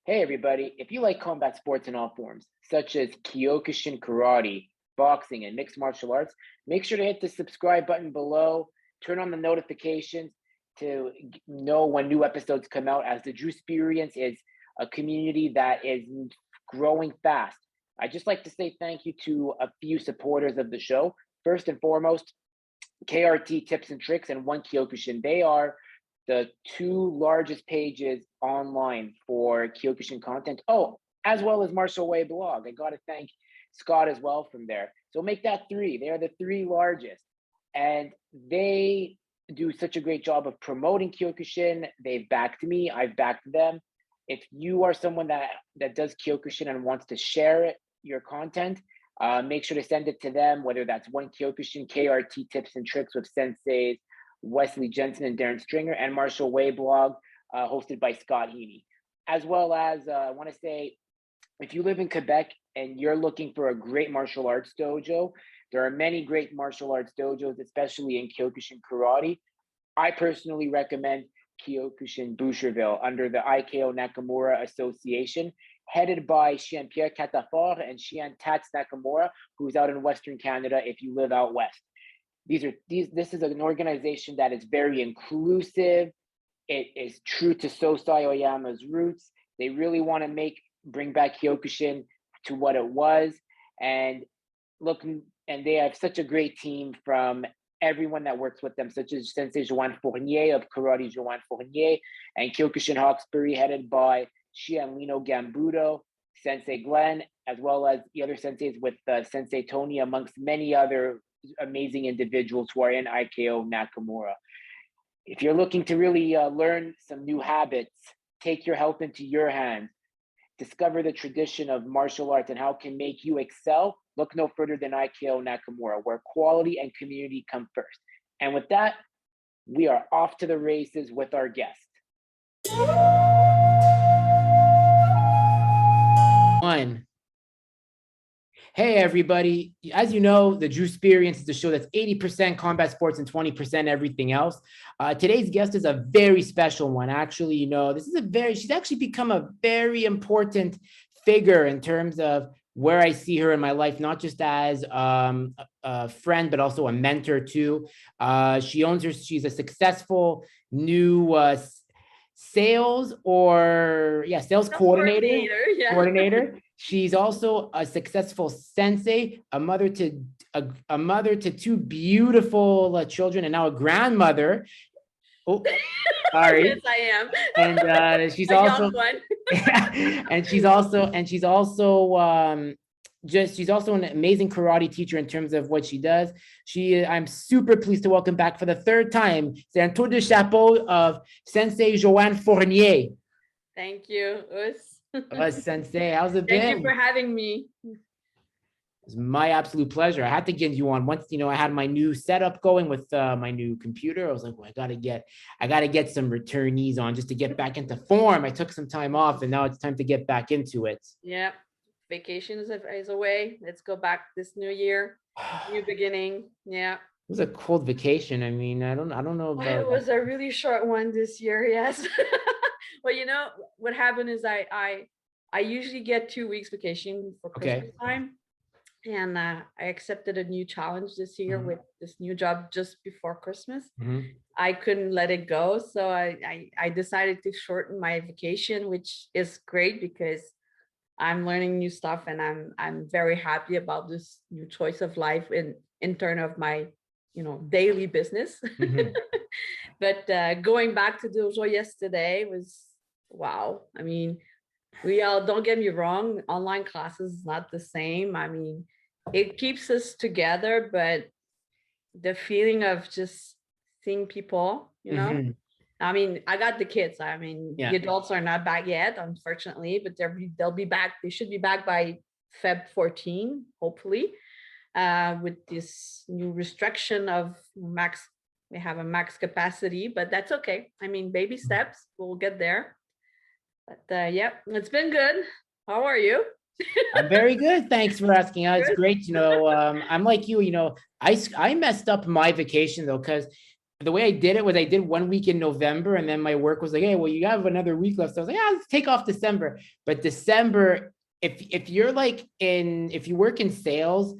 Hey everybody, if you like combat sports in all forms, such as Kyokushin karate, boxing, and mixed martial arts, make sure to hit the subscribe button below, turn on the notifications to know when new episodes come out, as the Drew Experience is a community that is growing fast. I'd just like to say thank you to a few supporters of the show. First and foremost, KRT Tips and Tricks and One Kyokushin. They are the two largest pages online for Kyokushin content. Oh, as well as Martial Way blog. I got to thank Scott as well from there. So make that three. They are the three largest. And they do such a great job of promoting Kyokushin. They've backed me. I've backed them. If you are someone that does Kyokushin and wants to share it, your content, make sure to send it to them, whether that's One Kyokushin, KRT Tips and Tricks with Senseis Wesley Jensen and Darren Stringer, and Martial Way blog hosted by Scott Heaney. As well as, I want to say, if you live in Quebec and you're looking for a great martial arts dojo, there are many great martial arts dojos, especially in Kyokushin karate. I personally recommend Kyokushin Boucherville under the IKO Nakamura Association, headed by Chien Pierre Catafort and Chien Tats Nakamura, who's out in Western Canada if you live out west. This is an organization that is very inclusive. It is true to Sosai Oyama's roots. They really want to bring back Kyokushin to what it was. And they have such a great team from everyone that works with them, such as Sensei Johanne Fournier of Karate Johanne Fournier, and Kyokushin Hawkesbury, headed by Shian Lino Gambudo, Sensei Glenn, as well as the other senseis with Sensei Tony, amongst many other amazing individuals who are in IKO Nakamura. If you're looking to really learn some new habits, take your health into your hands, discover the tradition of martial arts and how it can make you excel, look no further than IKO Nakamura, where quality and community come first. And with that, we are off to the races with our guest. One. Hey everybody, as you know, the Drew Experience is a show that's 80% combat sports and 20% everything else. Today's guest is a very special one. Actually, she's actually become a very important figure in terms of where I see her in my life, not just as a friend, but also a mentor too. She's a successful new sales coordinator. She's also a successful sensei, a mother to two beautiful children, and now a grandmother. Oh, sorry. Yes, I am. And she's also she's also an amazing karate teacher in terms of what she does. I'm super pleased to welcome back for the third time, c'est un tour de chapeau of Sensei Johanne Fournier. Thank you, Sensei, how's it been? Thank you for having me. It's my absolute pleasure. I had to get you on once, I had my new setup going with my new computer. I was like, well, I gotta get some returnees on just to get back into form. I took some time off and now it's time to get back into it. Yeah. Vacation is away. Let's go back this new year, new beginning. Yeah. It was a cold vacation. I mean, I don't know about it was a really short one this year. Yes. Well, what happened is I usually get 2 weeks vacation for Christmas time. And I accepted a new challenge this year with this new job just before Christmas. I couldn't let it go. So I decided to shorten my vacation, which is great because I'm learning new stuff and I'm very happy about this new choice of life in terms of my, daily business. But going back to dojo yesterday was, wow. I mean, don't get me wrong, online classes is not the same. I mean, it keeps us together, but the feeling of just seeing people, I mean, I got the kids. I mean, the adults are not back yet, unfortunately, but they'll be back. They should be back by Feb 14, hopefully, with this new restriction of max. We have a max capacity, but that's okay. I mean, baby steps, we'll get there. But it's been good. How are you? I'm very good. Thanks for asking. It's great. I'm like you, I messed up my vacation though, because the way I did it was I did 1 week in November, and then my work was like, hey, well, you have another week left. So I was like, yeah, let's take off December. But December, if you're like if you work in sales,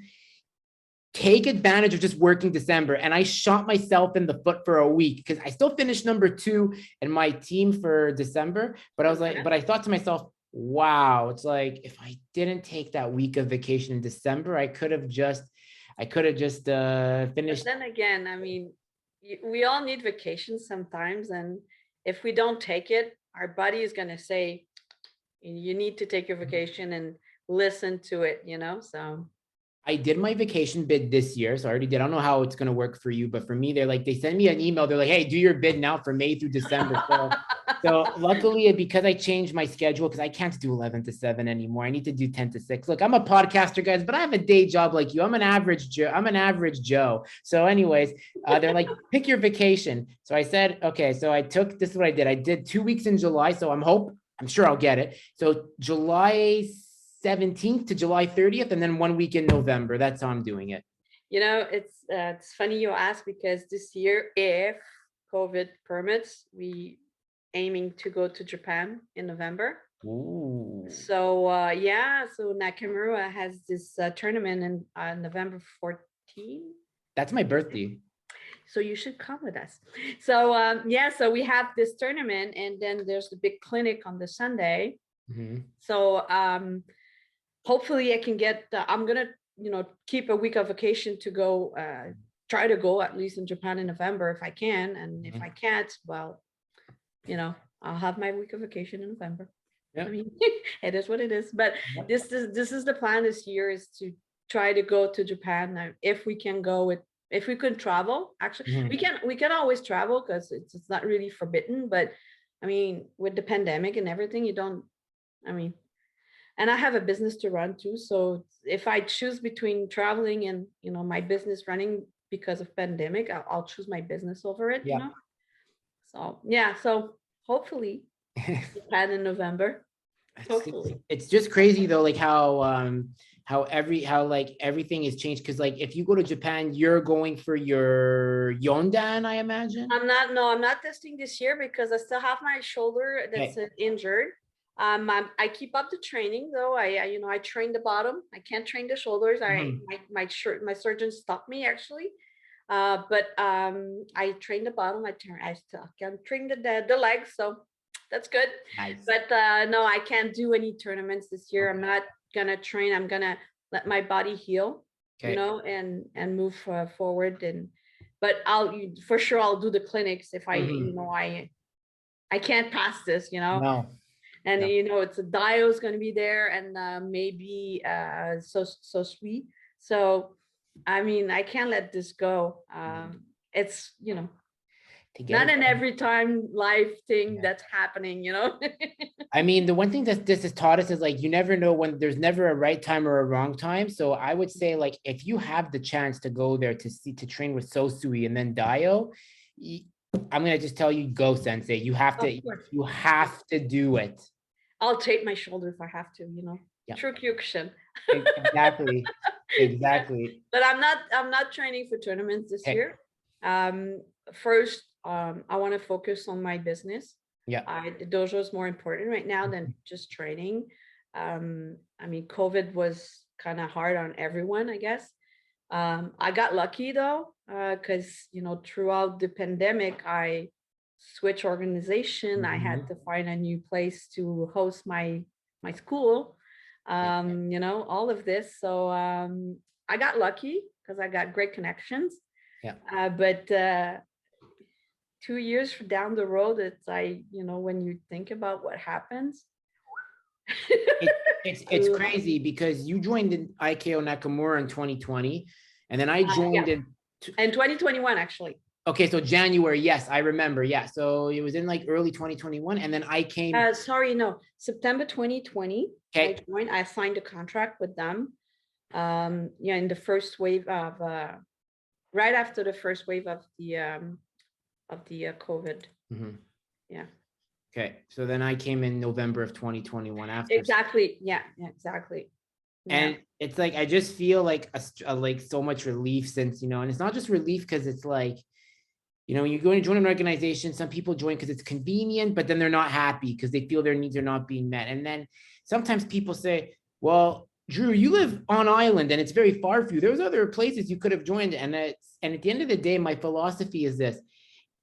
take advantage of just working December. And I shot myself in the foot for a week because I still finished number 2 in my team for December. But I was like, but I thought to myself, wow, it's like if I didn't take that week of vacation in December, I could have just finished. But then again, I mean, we all need vacations sometimes, and if we don't take it, our body is going to say you need to take your vacation and listen to it, you know. So I did my vacation bid this year, so I already did. I don't know how it's going to work for you, but for me, they send me an email. They're like, hey, do your bid now for May through December. So luckily, because I changed my schedule, because I can't do 11 to 7 anymore. I need to do 10 to 6. Look, I'm a podcaster, guys, but I have a day job like you. I'm an average Joe. So anyways, they're like, pick your vacation. So I said, okay. So this is what I did. I did 2 weeks in July. So I'm sure I'll get it. So July 17th to July 30th, and then 1 week in November. That's how I'm doing it. You know, it's funny you ask, because this year, if COVID permits, we aiming to go to Japan in November. Ooh. So so Nakamura has this tournament in November 14th. That's my birthday. So you should come with us. So so we have this tournament, and then there's the big clinic on the Sunday. Mm-hmm. So hopefully I can get I'm gonna keep a week of vacation to go try to go at least in Japan in November if I can, and if I can't, well, I'll have my week of vacation in November. Yep. I mean, it is what it is. But yep. This is the plan this year, is to try to go to Japan. Now, if we can go if we could travel, actually, mm-hmm. we can always travel, because it's not really forbidden. But I mean, with the pandemic and everything, and I have a business to run too. So if I choose between traveling and my business running because of pandemic, I'll choose my business over it. Yeah. So hopefully Japan in November. Hopefully. It's just crazy though, like how everything is changed. Because like if you go to Japan, you're going for your Yondan, I imagine. I'm not testing this year because I still have my shoulder that's injured. I keep up the training though. I train the bottom. I can't train the shoulders. Mm-hmm. My surgeon stopped me actually. But I train the bottom. I still can train the legs, so that's good. Nice. But no, I can't do any tournaments this year. Okay. I'm not gonna train. I'm gonna let my body heal, and move forward. But I'll do the clinics if I I can't pass this, No. And it's a Dio is going to be there, and maybe so sweet. So I mean, I can't let this go. It's not an every time life thing that's happening. I mean, the one thing that this has taught us is like you never know when there's never a right time or a wrong time. So I would say like if you have the chance to go there to train with Sosui and then Dio, I'm gonna just tell you, go, Sensei. You have to do it. I'll tape my shoulder if I have to, Yeah. True Kyokushin. Exactly. But I'm not training for tournaments this year. First, I want to focus on my business. Yeah. The dojo is more important right now than just training. I mean, COVID was kind of hard on everyone, I guess. I got lucky though, because throughout the pandemic, I switched organization. I had to find a new place to host my school. All of this. So I got lucky because I got great connections. Yeah. But 2 years down the road, it's when you think about what happens. It's crazy because you joined in IKO Nakamura in 2020, and then I joined in 2021 actually. Okay, so January, yes, I remember. Yeah, so it was in like early 2021, and then I came. September 2020. Okay. I signed a contract with them. In the first wave of right after the first wave of the COVID. Mm-hmm. Yeah. Okay, so then I came in November of 2021 after. Exactly. Yeah, exactly. And it's like I just feel like like so much relief since and it's not just relief because it's like You know, when you go and join an organization, some people join because it's convenient, but then they're not happy because they feel their needs are not being met. And then sometimes people say, well, Drew, you live on island and it's very far for you. There's other places you could have joined. And at the end of the day, my philosophy is this: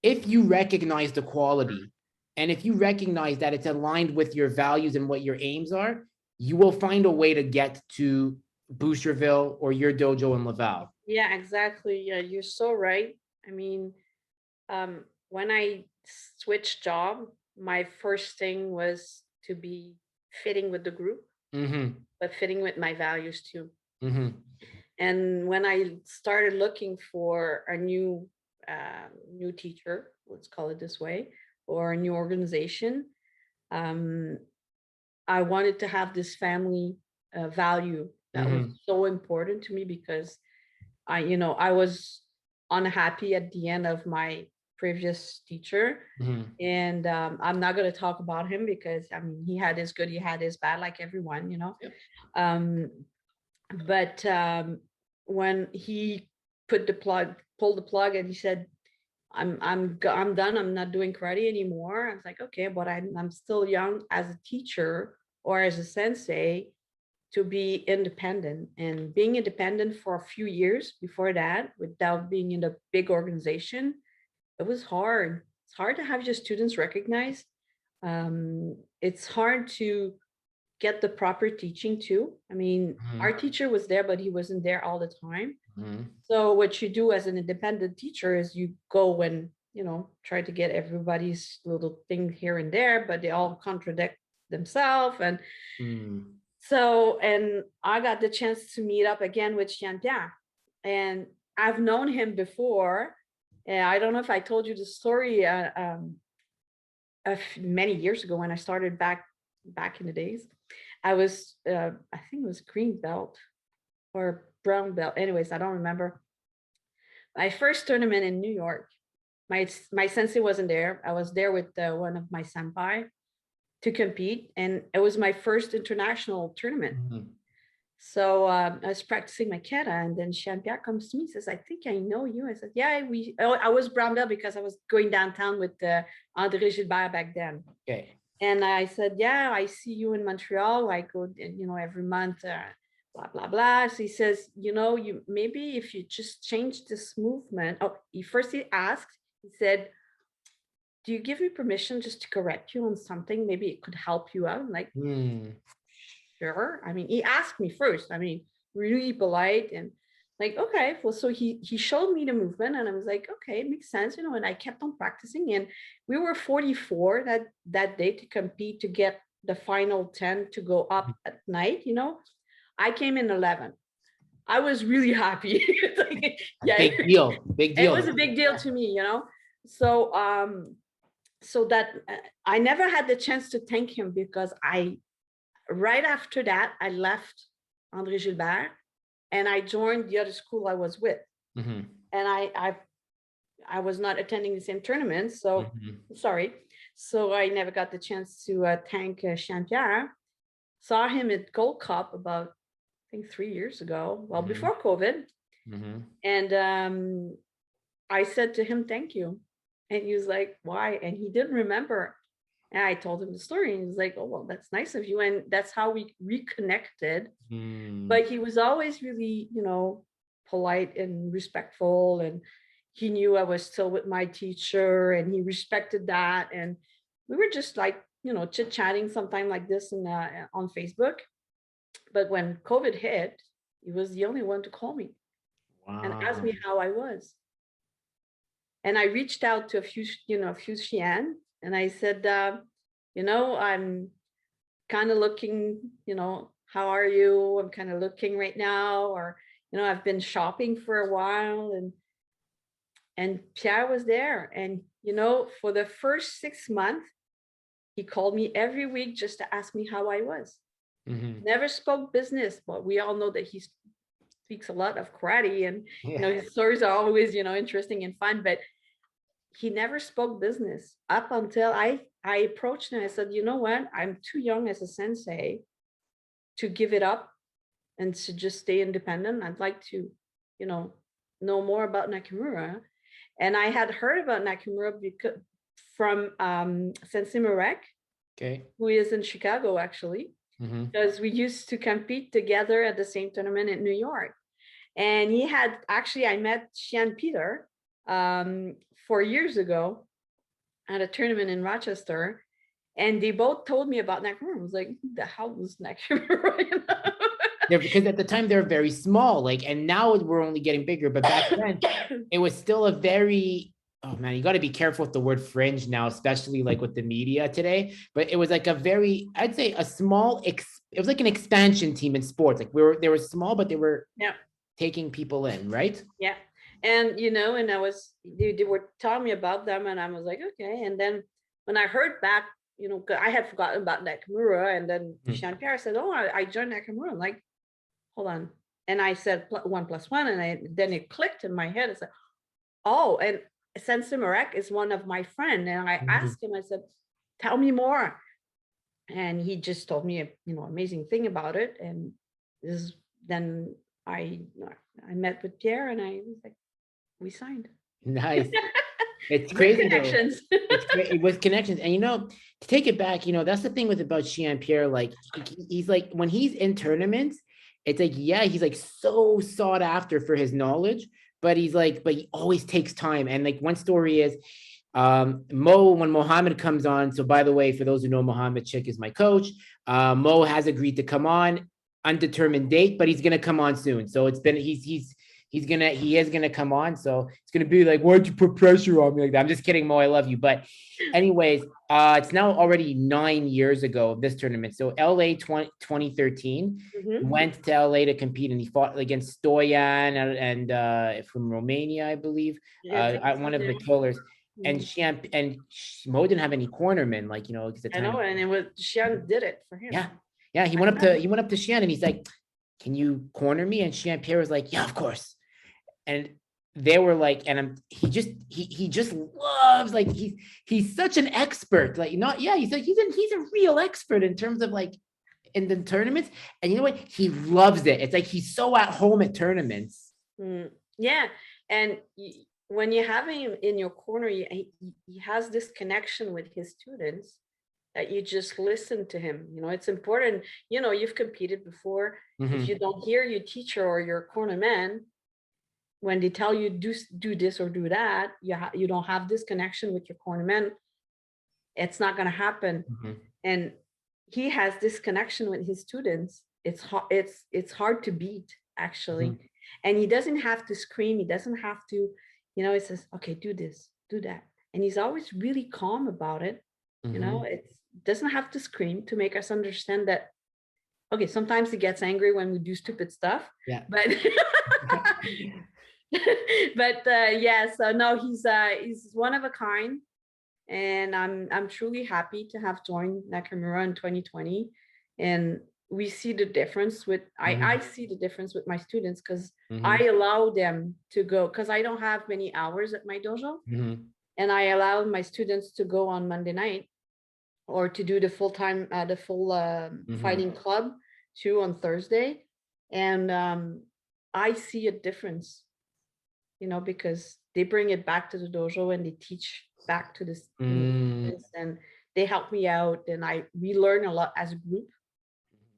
if you recognize the quality and if you recognize that it's aligned with your values and what your aims are, you will find a way to get to Boucherville or your dojo in Laval. Yeah, exactly. Yeah, you're so right. I mean, when I switched job, my first thing was to be fitting with the group, but fitting with my values too. And when I started looking for a new teacher, let's call it this way, or a new organization, I wanted to have this family value that was so important to me, because I was unhappy at the end of my previous teacher. And I'm not going to talk about him, because I mean, he had his good, he had his bad, like everyone. Yep. But when he pulled the plug, and he said, I'm done, I'm not doing karate anymore. I was like, okay, but I'm still young as a teacher or as a sensei to be independent. And being independent for a few years before that, without being in a big organization, it was hard. It's hard to have your students recognized. It's hard to get the proper teaching too. I mean, our teacher was there, but he wasn't there all the time. So what you do as an independent teacher is you go and, try to get everybody's little thing here and there, but they all contradict themselves. And so, and I got the chance to meet up again with Jean-Pierre, and I've known him before. And I don't know if I told you the story many years ago when I started back in the days. I was, I think it was green belt or brown belt. Anyways, I don't remember. My first tournament in New York, my sensei wasn't there. I was there with one of my senpai to compete, and it was my first international tournament. So I was practicing my kata, and then Jean-Pierre comes to me, says, I think I know you. I said, yeah, I was brown belt because I was going downtown with André Gilbert back then. Okay. And I said, yeah, I see you in Montreal. I go, every month, blah, blah, blah. So he says, you maybe if you just change this movement. Oh, he asked, he said, do you give me permission just to correct you on something? Maybe it could help you out. I'm like, sure. I mean, he asked me first. I mean, really polite, and like, okay, well, so he showed me the movement, and I was like, okay, it makes sense, and I kept on practicing, and we were 44 that day to compete to get the final 10 to go up at night. I came in 11. I was really happy. Like, yeah, big deal. It was a big deal to me, So so that I never had the chance to thank him, because right after that, I left André Gilbert and I joined the other school I was with. And I was not attending the same tournament. So sorry. So I never got the chance to thank Jean-Pierre. Saw him at Gold Cup about, I think, 3 years ago, well, before COVID. And I said to him, thank you. And he was like, why? And he didn't remember. And I told him the story, and he was like, oh, well, that's nice of you. And that's how we reconnected. But he was always really, polite and respectful. And he knew I was still with my teacher, and he respected that. And we were just like, chit-chatting sometime like this on Facebook. But when COVID hit, he was the only one to call me and ask me how I was. And I reached out to a few Xi'an, and I said, I'm kind of looking, how are you? I'm kind of looking right now, or, I've been shopping for a while. And Pierre was there. And, for the first 6 months, he called me every week just to ask me how I was. Never spoke business, but we all know that he speaks a lot of karate, and, his stories are always, interesting and fun, but he never spoke business up until I approached him. I said, you know what? I'm too young as a sensei to give it up and to just stay independent. I'd like to, know more about Nakamura. And I had heard about Nakamura from Sensei Marek, who is in Chicago, actually, because we used to compete together at the same tournament in New York. And he had, actually, I met Xian Peter 4 years ago at a tournament in Rochester. And they both told me about Nakamura. I was like, who the hell was Nakamura? You know? Yeah, because at the time they're very small, like, and now we're only getting bigger. But back then, it was still a very, oh man, you got to be careful with the word fringe now, especially like with the media today. But it was like a very, I'd say a small, it was like an expansion team in sports. Like they were small, but they were taking people in, right? Yeah. And, you know, and they were telling me about them and I was like, okay. And then when I heard back, you know, I had forgotten about Nakamura, and then Xian Pierre said, oh, I joined Nakamura. I'm like, hold on. And I said 1 + 1. And then it clicked in my head. I said, oh, and Sensei Marek is one of my friends. And I asked him, I said, tell me more. And he just told me a, you know, amazing thing about it. And then I met with Pierre and I was like, we signed. Nice. It's crazy. Connections. It was connections. And, you know, to take it back, you know, that's the thing about Xian Pierre. Like, he's like, when he's in tournaments, it's like, yeah, he's like so sought after for his knowledge, but he always takes time. And like one story is, Mo, when Mohammed comes on, so by the way, for those who know, Mohammed Chick is my coach. Mo has agreed to come on, undetermined date, but he's going to come on soon. So it's been, he is gonna come on. So it's gonna be like, why'd you put pressure on me like that? I'm just kidding, Mo. I love you. But anyways, it's now already 9 years ago of this tournament. So LA 2013, went to LA to compete, and he fought against Stoyan and from Romania, I believe. One of the killers. And Mo didn't have any cornermen, like, you know, because I know, and it was Xian did it for him. Yeah. He went up to Xian and he's like, can you corner me? And Xian Pierre was like, yeah, of course. And they were like, and he just loves, like, he's such an expert, like, not, yeah, he's a real expert in terms of like in the tournaments. And you know what? He loves it. It's like he's so at home at tournaments. Yeah. And when you have him in your corner, he has this connection with his students that you just listen to him. You know, it's important. You know, you've competed before. If you don't hear your teacher or your cornerman, when they tell you do this or do that, you don't have this connection with your cornerman, it's not going to happen. And he has this connection with his students. It's hard to beat, actually. And he doesn't have to scream. He doesn't have to, you know, he says, okay, do this, do that. And he's always really calm about it. You know, it doesn't have to scream to make us understand that, okay, sometimes he gets angry when we do stupid stuff. Yeah. But yeah, so no, he's one of a kind. And I'm truly happy to have joined Nakamura in 2020. And we see the difference with, I see the difference with my students, because I allow them to go, because I don't have many hours at my dojo. And I allow my students to go on Monday night, or to do the full fighting club too on Thursday. And I see a difference, you know, because they bring it back to the dojo and they teach back to the students, and they help me out, and we learn a lot as a group.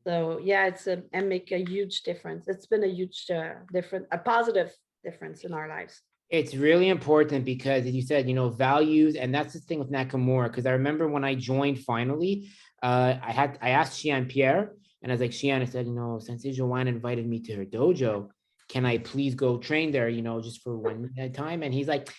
So yeah, and make a huge difference. It's been a huge a positive difference in our lives. It's really important because, as you said, you know, values, and that's the thing with Nakamura. Because I remember when I joined finally, I asked Xian Pierre, and I was like, Xian, I said, you know, Sensei Johanne invited me to her dojo. Can I please go train there, you know, just for one time? And he's like,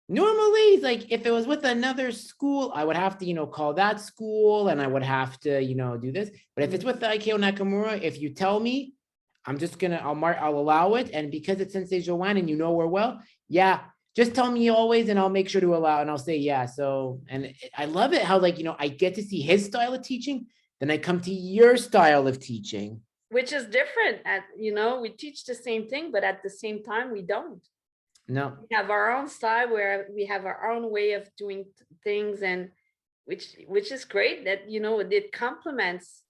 normally, he's like, if it was with another school, I would have to, you know, call that school, and I would have to, you know, do this. But if it's with the IKO Nakamura, if you tell me, I'm just gonna, I'll allow it. And because it's Sensei Johanne and you know her well, yeah, just tell me always and I'll make sure to allow, and I'll say yeah. So, and I love it how, like, you know, I get to see his style of teaching, then I come to your style of teaching. Which is different. You know, we teach the same thing, but at the same time, we don't. No. We have our own style where we have our own way of doing things, and which is great that, you know, it complements,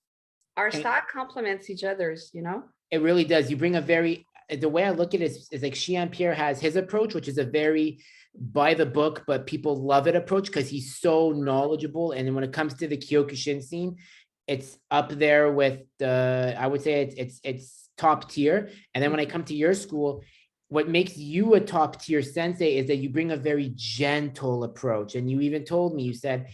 our style complements each other's, you know. It really does. You bring a very, the way I look at it is like Xian Pierre has his approach, which is a very by the book, but people love it approach because he's so knowledgeable. And then when it comes to the Kyokushin scene, it's up there with the, I would say it's top tier. And then when I come to your school, what makes you a top tier sensei is that you bring a very gentle approach. And you even told me, you said,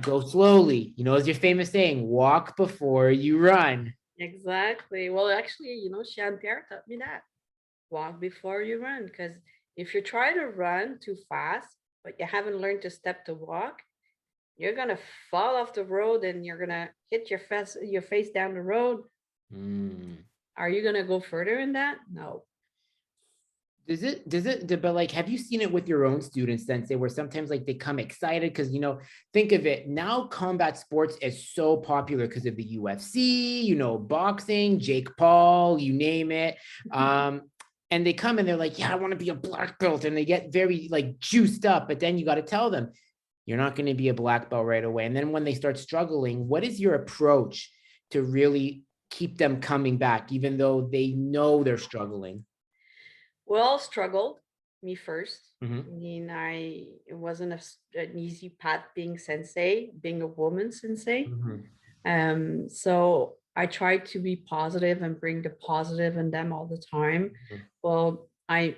go slowly. You know, as your famous saying, walk before you run. Exactly. Well, actually, Jean Pierre taught me that. Walk before you run. Because if you try to run too fast, but you haven't learned to step to walk, you're gonna fall off the road and you're gonna hit your face down the road. Are you gonna go further in that? No. But like, have you seen it with your own students, Sensei, where sometimes like they come excited because, think of it now, combat sports is so popular because of the UFC, boxing, Jake Paul, you name it. And they come and they're like, yeah, I want to be a black belt. And they get very like juiced up, but then you got to tell them, you're not going to be a black belt right away. And then when they start struggling, what is your approach to really keep them coming back, even though they know they're struggling? Well, struggled me first. Mm-hmm. I mean, it wasn't an easy path being sensei, being a woman sensei. Mm-hmm. So I tried to be positive and bring the positive in them all the time. Mm-hmm. Well, I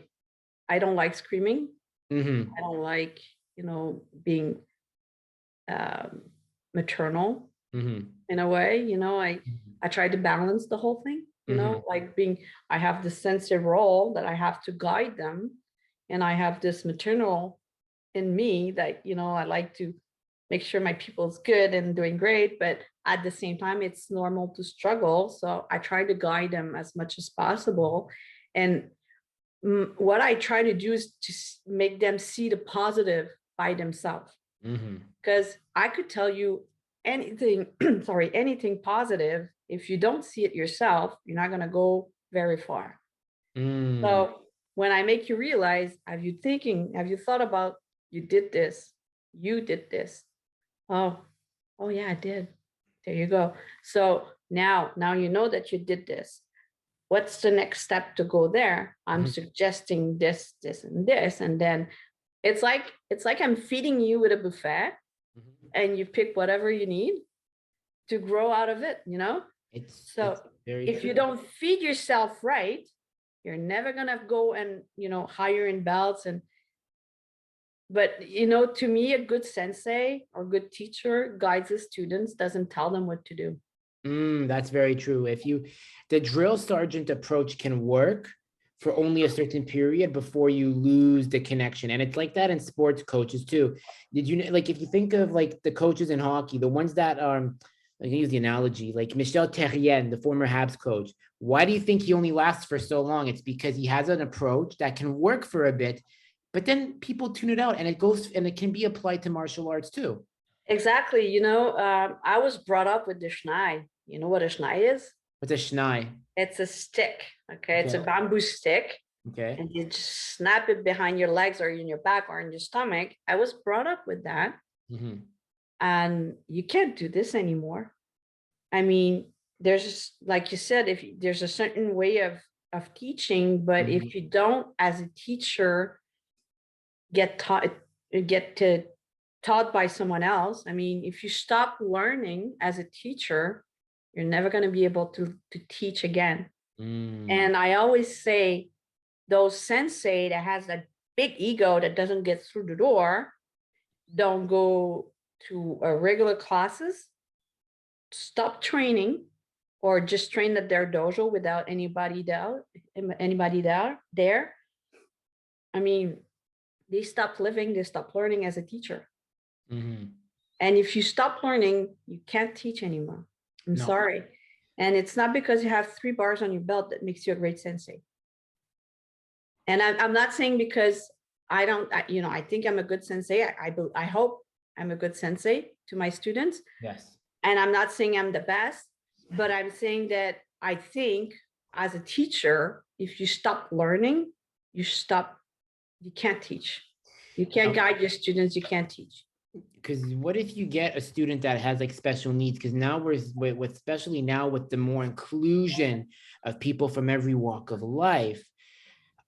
don't like screaming. Mm-hmm. I don't like, being maternal in a way. I tried to balance the whole thing. Like I have the sensei role that I have to guide them, and I have this maternal in me that, I like to make sure my people's good and doing great, but at the same time, it's normal to struggle. So I try to guide them as much as possible. And what I try to do is to make them see the positive by themselves. Because I could tell you anything, anything positive. If you don't see it yourself, you're not going to go very far. So when I make you realize, have you thought about, you did this? Oh yeah, I did. There you go. So now you know that you did this. What's the next step to go there? I'm suggesting this, and this, and then it's like I'm feeding you with a buffet, and you pick whatever you need to grow out of it. It's if you don't feed yourself right, you're never gonna go and hire in belts. But to me, a good sensei or good teacher guides his students, doesn't tell them what to do. That's very true. The drill sergeant approach can work for only a certain period before you lose the connection. And it's like that in sports coaches too. Did you like, if you think of like the coaches in hockey, the ones that I can use the analogy, like Michel Therrien, the former Habs coach. Why do you think he only lasts for so long? It's because he has an approach that can work for a bit, but then people tune it out, and it can be applied to martial arts too. Exactly. I was brought up with the Schnei. You know what a Schnei is? What's a Schnei? It's a stick. Okay. It's a bamboo stick. Okay. And you just snap it behind your legs or in your back or in your stomach. I was brought up with that. And you can't do this anymore. I mean, there's, like you said, if there's a certain way of teaching, but if you don't, as a teacher, get taught by someone else. I mean, if you stop learning as a teacher, you're never going to be able to teach again. And I always say, those sensei that has that big ego that doesn't get through the door, don't go to regular classes, stop training, or just train at their dojo without anybody there. I mean, they stop living, they stop learning as a teacher. And if you stop learning, you can't teach anymore. I'm sorry. And it's not because you have 3 bars on your belt that makes you a great sensei. And I'm not saying because I think I'm a good sensei. I hope I'm a good sensei to my students. Yes. And I'm not saying I'm the best, but I'm saying that I think as a teacher, if you stop learning, you can't teach. You can't guide your students, you can't teach. Because what if you get a student that has like special needs? Because now with especially now with the more inclusion of people from every walk of life,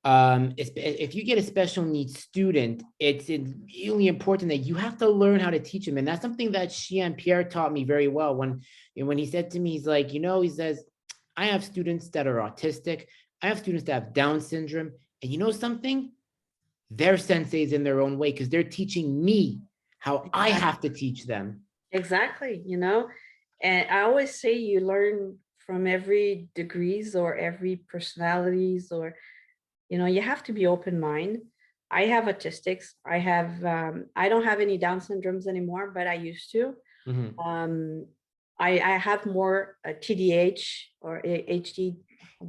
if you get a special needs student, it's really important that you have to learn how to teach them. And that's something that Jean Pierre taught me very well when he said to me, he's like, he says, I have students that are autistic. I have students that have Down syndrome. And you know something? They're senseis in their own way because they're teaching me how I have to teach them. Exactly, and I always say you learn from every degrees or every personalities, or you have to be open mind. I have autistics. I don't have any Down syndromes anymore, but I used to. Mhm. I have more TDH or HD.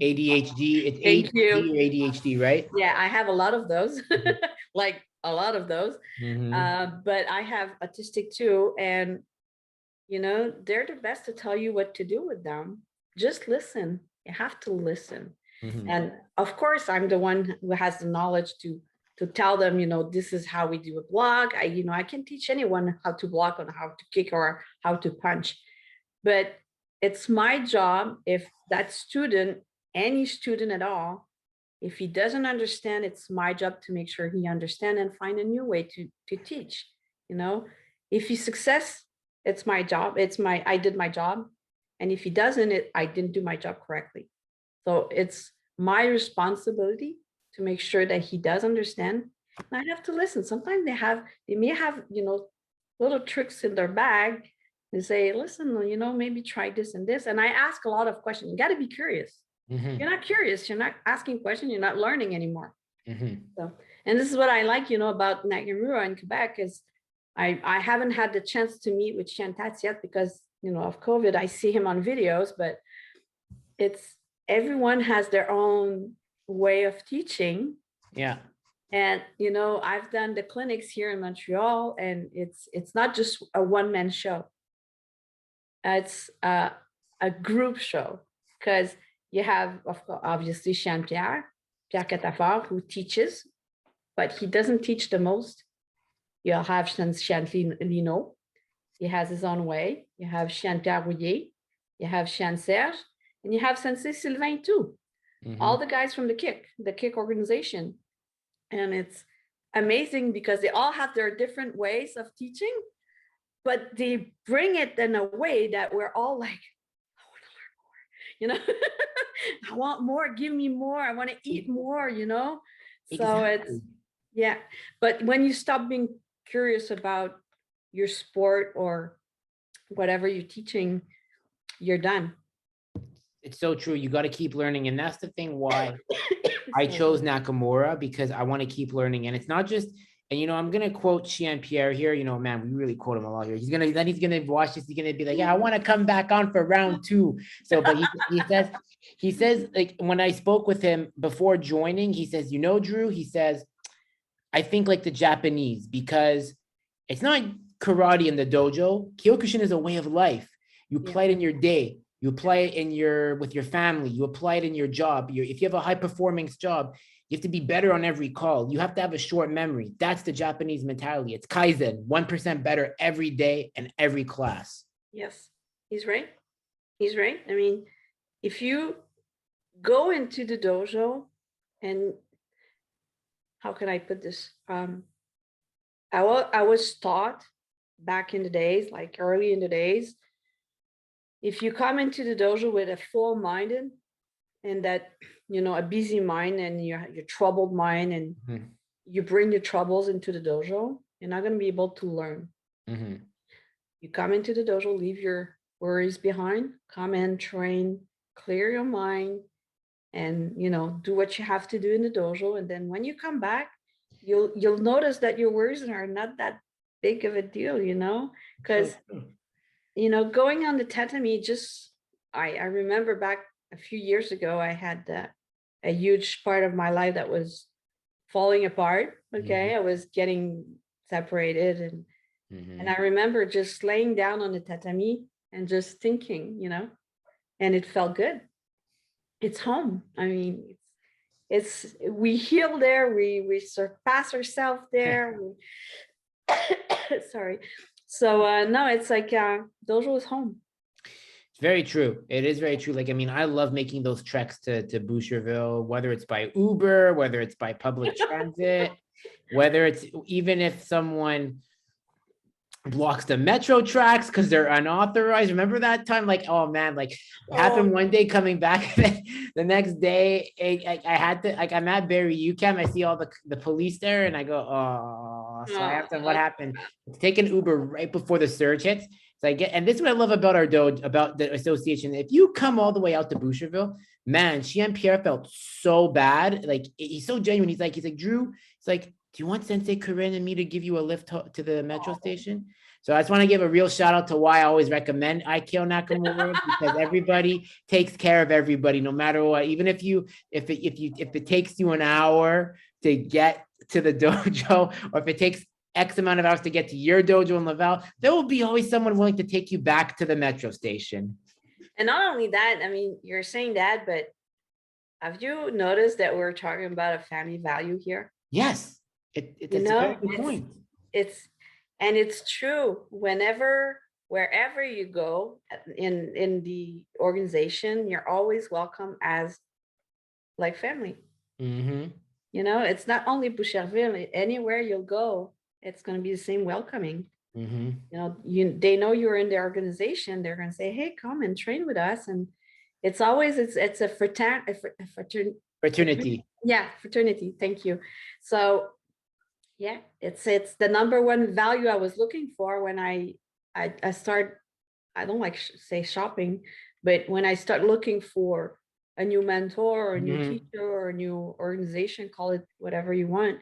ADHD, it's Thank ADD you. or ADHD, right? Yeah, I have a lot of those, like a lot of those. Mhm. But I have autistic too, and they're the best to tell you what to do with them. Just listen. You have to listen. Mhm. And of course, I'm the one who has the knowledge to tell them, this is how we do a block. I can teach anyone how to block or how to kick or how to punch. But it's my job, if that student, any student at all, if he doesn't understand, it's my job to make sure he understand and find a new way to teach. If he success, it's my job. I did my job. And if he doesn't, I didn't do my job correctly. So it's my responsibility to make sure that he does understand. And I have to listen. Sometimes they may have, little tricks in their bag and say, listen, maybe try this and this. And I ask a lot of questions. You got to be curious. Mhm. You're not curious. You're not asking questions. You're not learning anymore. Mhm. So, and this is what I like, about Nakamura in Quebec is I haven't had the chance to meet with Chantats yet because, of COVID. I see him on videos, but it's everyone has their own way of teaching. Yeah. And, I've done the clinics here in Montreal, and it's not just a one-man show. It's a group show because you have, of course, obviously Pierre Catafort, who teaches, but he doesn't teach the most. You have Sensei Lino. He has his own way. You have Pierre Rouillet. You have Serge. And you have Sensei Sylvain too. All the guys from the Kick organization. And it's amazing because they all have their different ways of teaching, but they bring it in a way that we're all like, I want to learn more, I want more, give me more, I want to eat more, So Exactly. it's, yeah. But when you stop being curious about your sport or whatever you're teaching, you're done. It's so true. You got to keep learning. And that's the thing why I chose Nakamura, because I want to keep learning. And it's not just, and I'm gonna quote Jean Pierre here. Man, we really quote him a lot here. He's gonna watch this. He's gonna be like, yeah, I want to come back on for round 2. So, but he says like when I spoke with him before joining, he says, Drew, he says, I think like the Japanese, because it's not karate in the dojo. Kyokushin is a way of life. You apply it in your day. You apply it with your family. You apply it in your job. If you have a high performance job, you have to be better on every call. You have to have a short memory. That's the Japanese mentality. It's Kaizen, 1% better every day and every class. Yes, he's right. He's right. I mean, if you go into the dojo, and how can I put this? I was taught back in the days, like early in the days, if you come into the dojo with a full minded and that, a busy mind and your troubled mind, and you bring your troubles into the dojo, you're not going to be able to learn. You come into the dojo, leave your worries behind, come and train, clear your mind, and do what you have to do in the dojo. And then when you come back, you'll notice that your worries are not that big of a deal, because going on the tatami, just I remember back a few years ago, I had a huge part of my life that was falling apart. Okay, I was getting separated, and I remember just laying down on the tatami and just thinking, and it felt good. It's home. I mean, we heal there, we surpass ourselves there. Sorry. So no, it's like dojo is home. It's very true. It is very true. Like, I mean, I love making those treks to Boucherville, whether it's by Uber, whether it's by public transit, whether it's even if someone blocks the metro tracks because they're unauthorized. Remember that time? Like, oh man, like it happened one day coming back. The next day, I had to, like, I'm at Barry UCAM. I see all the police there, and I go, oh, so I have to, what happened? Take an Uber right before the surge hits. So I get, and this is what I love about our dojo, about the association. If you come all the way out to Boucherville, man, Chien Pierre felt so bad. Like, he's so genuine. He's like, Drew, it's like, do you want Sensei Corinne and me to give you a lift to the metro station? So I just want to give a real shout out to why I always recommend IKO Nakamura, because everybody takes care of everybody, no matter what. Even if it takes you an hour to get to the dojo, or if it takes X amount of hours to get to your dojo in Laval, there will be always someone willing to take you back to the metro station. And not only that, I mean, you're saying that, but have you noticed that we're talking about a family value here? Yes, it's a very good point. It's true. Wherever you go in the organization, you're always welcome as like family. Mm-hmm. You know, it's not only Boucherville. Anywhere you'll go, it's going to be the same welcoming. Mm-hmm. You know, they know you're in the organization. They're going to say, "Hey, come and train with us." And it's always it's a fraternity. Yeah, fraternity. Thank you. So yeah, it's the number one value I was looking for when I start. I don't like say shopping, but when I start looking for a new mentor or a new teacher or a new organization, call it whatever you want,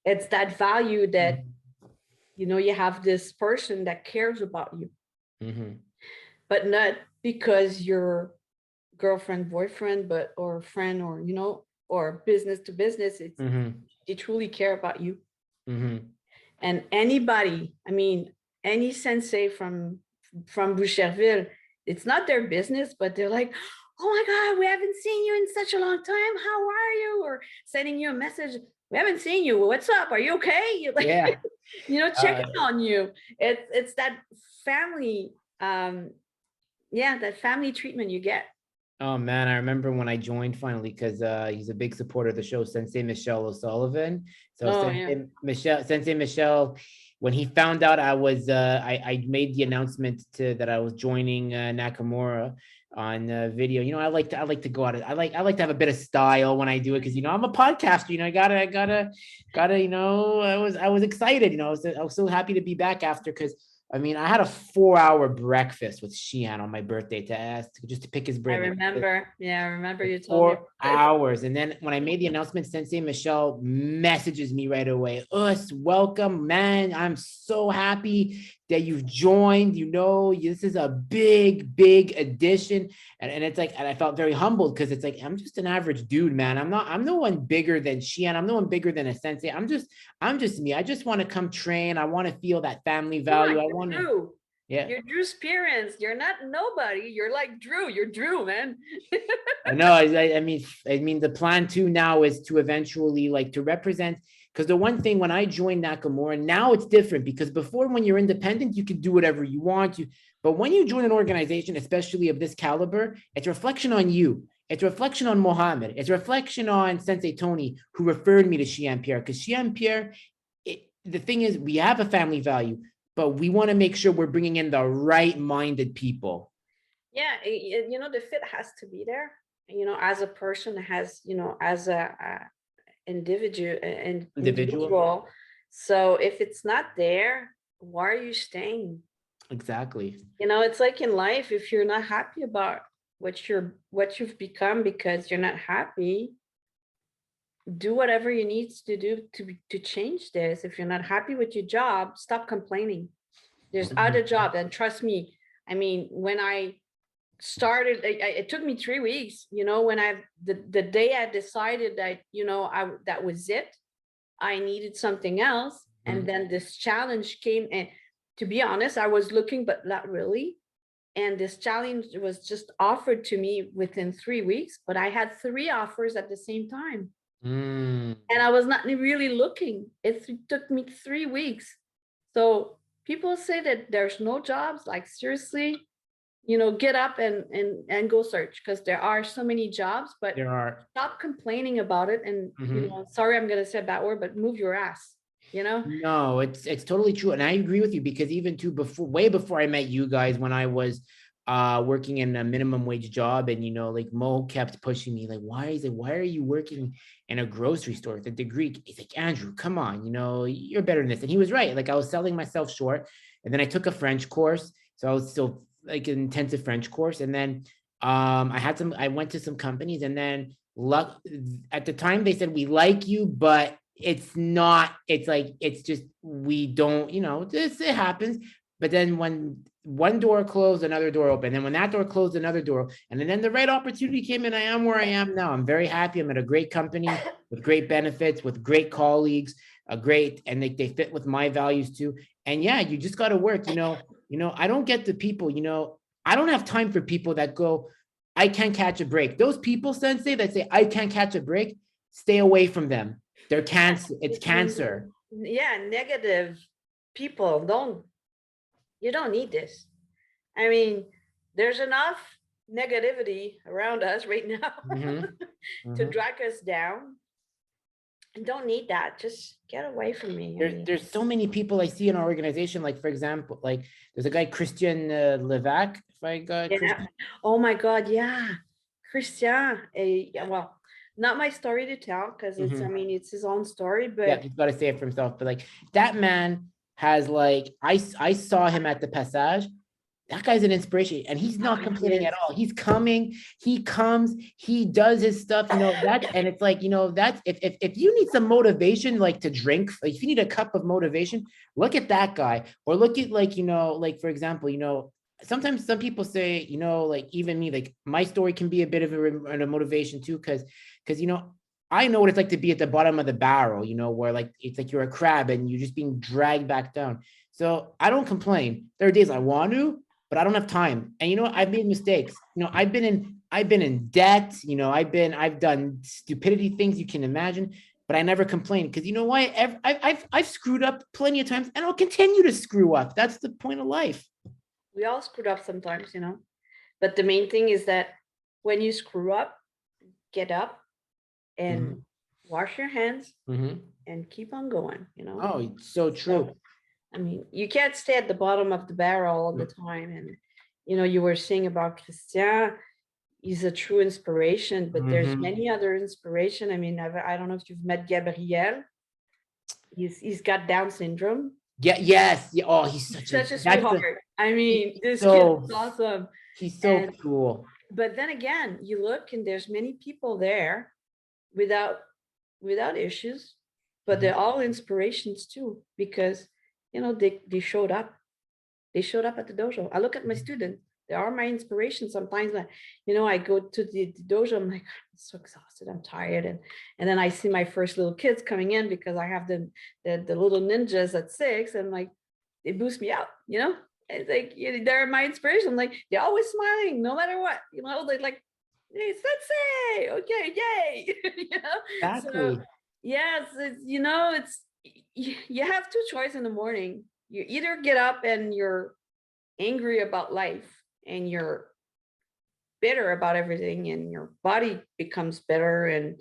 it's that value that you know you have this person that cares about you, but not because you're girlfriend, boyfriend, but or friend, or you know, or business to business. It's they truly care about you. And anybody, I mean, any sensei from Boucherville, it's not their business, but they're like, "Oh my God, we haven't seen you in such a long time. How are you?" Or sending you a message, "We haven't seen you. What's up? Are you okay?" You're like, yeah, you know, checking on you. It's that family, that family treatment you get. Oh man, I remember when I joined finally, because he's a big supporter of the show, Sensei Michelle O'Sullivan. So Sensei Michelle, when he found out I was I made the announcement that I was joining Nakamura on video. You know, I like to go out. I like to have a bit of style when I do it, because you know I'm a podcaster. You know, I gotta. You know, I was excited. You know, I was so happy to be back after, because I mean, I had a 4-hour breakfast with Xian on my birthday just to pick his brain. I remember. Yeah, I remember you told me. 4 hours. And then when I made the announcement, Sensei Michelle messages me right away. Us, welcome, man. I'm so happy that you've joined. You know, this is a big, big addition. And it's like, and I felt very humbled, because it's like, I'm just an average dude, man. I'm no one bigger than Xian. I'm no one bigger than a sensei. I'm just me. I just want to come train. I want to feel that family value. I want to. Yeah. You're Drew's parents. You're not nobody. You're like Drew. You're Drew, man. I know. I mean, the plan too now is to eventually to represent, because the one thing when I joined Nakamura, now it's different, because before, when you're independent, you can do whatever you want. But when you join an organization, especially of this caliber, it's a reflection on you. It's a reflection on Mohammed. It's a reflection on Sensei Tony, who referred me to Chien Pierre, because Chien Pierre, the thing is, we have a family value, but we want to make sure we're bringing in the right-minded people. Yeah, you know, the fit has to be there. You know, as a person, has, you know, as a individual. So if it's not there, why are you staying? Exactly. You know, it's like in life, if you're not happy about what you've become, because you're not happy, do whatever you need to do to change this. If you're not happy with your job, stop complaining. There's other jobs, and trust me, I mean, when I started, it took me 3 weeks, you know, when the day I decided that, you know, that was it, I needed something else. And then this challenge came, and to be honest, I was looking, but not really. And this challenge was just offered to me within 3 weeks, but I had 3 offers at the same time. And I was not really looking. It took me 3 weeks. So people say that there's no jobs, like seriously, get up and go search, because there are so many jobs, but There are. stop complaining about it. And, Mhm. sorry, I'm going to say that word, but move your ass, No, it's totally true. And I agree with you, because even too way before I met you guys, when I was working in a minimum wage job, and like Mo kept pushing me, like, why are you working in a grocery store with a degree? He's like, Andrew, come on, you're better than this. And he was right. Like, I was selling myself short. And then I took a French course. So I was still like an intensive French course. And then I went to some companies, and then luck at the time they said, we like you, but it's like, it's just, we don't, it happens. But then when one door closed, another door opened. And then when that door closed, another door. And then the right opportunity came, and I am where I am now. I'm very happy. I'm at a great company with great benefits, with great colleagues, and they fit with my values too. And yeah, you just got to work, I don't get the people, I don't have time for people that go, I can't catch a break. Those people, Sensei, that say, I can't catch a break, stay away from them. They're cancer. It's cancer. Yeah, negative people. You don't need this. I mean, there's enough negativity around us right now to drag us down. And don't need that. Just get away from me. There's so many people I see in our organization. Like, for example, like there's a guy, Christian Levac, if I got Christian. Oh my God, yeah. Christian. Yeah, well, not my story to tell, because it's his own story, but yeah, he's got to say it for himself. But like, that man has, like, I saw him at the Passage. That guy's an inspiration, and he's not complaining at all. He's coming, he comes, he does his stuff, and it's like, that's, if you need some motivation, like to drink, like if you need a cup of motivation, look at that guy. Or look at, like, like, for example, sometimes some people say, like, even me, like, my story can be a bit of a motivation too, because I know what it's like to be at the bottom of the barrel, where, like, it's like you're a crab and you're just being dragged back down. So I don't complain. There are days I want to, but I don't have time. And I've made mistakes. I've been in debt. I've done stupidity things you can imagine, but I never complain, because you know why? I've screwed up plenty of times, and I'll continue to screw up. That's the point of life. We all screwed up sometimes, But the main thing is that when you screw up, get up and wash your hands and keep on going, Oh, it's so true. So, I mean, you can't stay at the bottom of the barrel all the time. And, you were saying about Christian, he's a true inspiration, but there's many other inspiration. I mean, I don't know if you've met Gabriel. He's got Down syndrome. Yeah, yes. Yeah. Oh, he's such a sweetheart. I mean, this kid is awesome. He's so cool. But then again, you look and there's many people there without issues, but they're all inspirations too, because they showed up. They showed up at the dojo. I look at my students. They are my inspiration. Sometimes I go to the dojo, I'm like, I'm so exhausted, I'm tired. And then I see my first little kids coming in, because I have the little ninjas at 6, and like, they boost me out, It's like, they're my inspiration. I'm like, they're always smiling no matter what, they're like, hey, Sensei, okay, yay. Exactly. So yes, it's you have two choices in the morning. You either get up and you're angry about life, and you're bitter about everything, and your body becomes bitter, and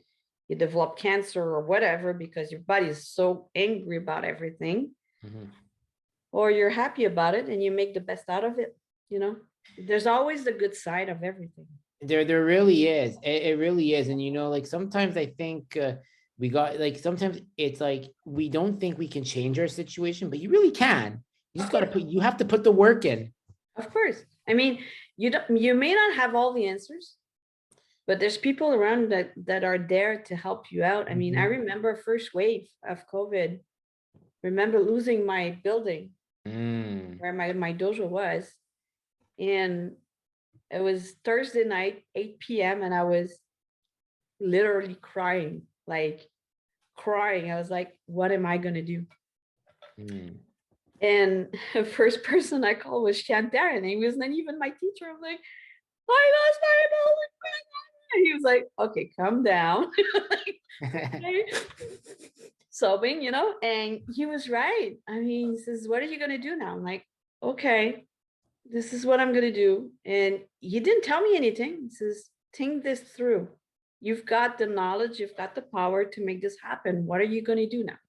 you develop cancer or whatever, because your body is so angry about everything. Or you're happy about it and you make the best out of it. There's always the good side of everything. There really is. It really is. And like, sometimes I think sometimes it's like, we don't think we can change our situation, but you really can. You just you have to put the work in. Of course. I mean, you may not have all the answers, but there's people around that are there to help you out. I mean, I remember first wave of COVID, remember losing my building where my dojo was. And it was Thursday night, 8 p.m. And I was literally crying. I was like, what am I going to do? And the first person I called was Chantal, and he wasn't even my teacher. I'm like, I lost my building. He was like, okay, calm down. Okay. sobbing, and he was right. I mean, he says, what are you going to do now? I'm like, okay, this is what I'm going to do. And he didn't tell me anything. He says, think this through. You've got the knowledge, you've got the power to make this happen. What are you going to do now?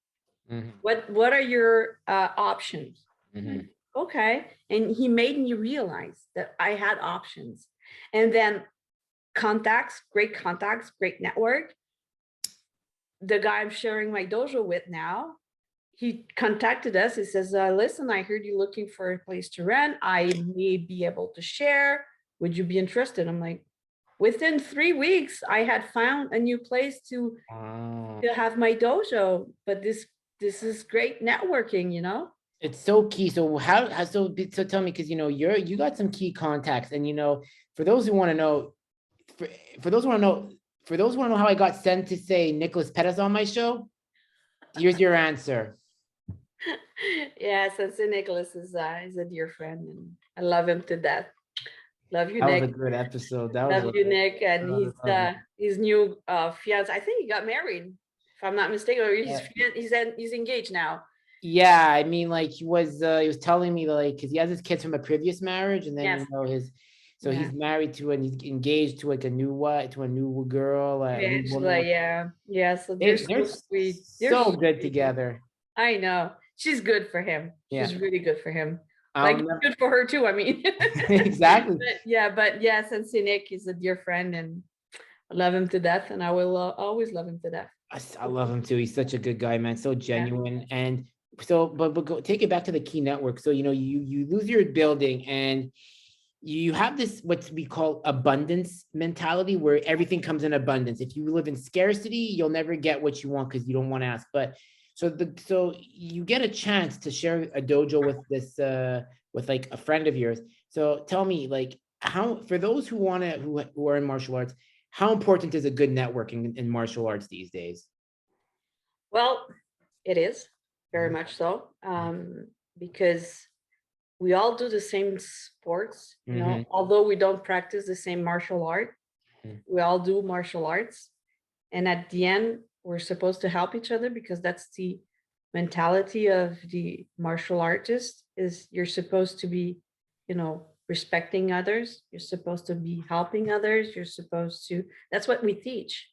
Mhm. What are your options? Mhm. Okay. And he made me realize that I had options. And then contacts, great network. The guy I'm sharing my dojo with now, he contacted us. He says, listen, I heard you looking for a place to rent. I may be able to share. Would you be interested? I'm like, within 3 weeks, I had found a new place to Wow. have my dojo. But this is great networking, It's so key. So so tell me, because you got some key contacts, and for those who want to know, for those who want to know, how I got sent to say Nicholas Pettis on my show, here's your answer. Yeah, Sensei Nicholas is a dear friend, and I love him to death. Love you, That was a Nick. good episode. That Love was you, Nick. And lovely. his new fiance. I think he got married, if I'm not mistaken, or Yeah. he's engaged now. Yeah, I mean, like he was telling me, like, because he has his kids from a previous marriage, and then Yes. so he's married to, and he's engaged to like a new girl, a new woman. Yeah. So they're so sweet. They're so so good sweet. together. I know. She's good for him. Yeah. She's really good for him. Like good for her too. I mean, exactly. But Sensei Nick is a dear friend, and I love him to death, and I will always love him to death. I love him too. He's such a good guy, man. So genuine. Yeah. And so, but go take it back to the key network. So, you lose your building, and you have this, what we call abundance mentality, where everything comes in abundance. If you live in scarcity, you'll never get what you want because you don't want to ask. But so you get a chance to share a dojo with this, with like a friend of yours. So tell me, like, how, for those who who are in martial arts, how important is a good networking in martial arts these days? Well, it is very much so, because we all do the same sports, although we don't practice the same martial art. We all do martial arts. And at the end, we're supposed to help each other, because that's the mentality of the martial artist, is you're supposed to be, respecting others. You're supposed to be helping others. That's what we teach.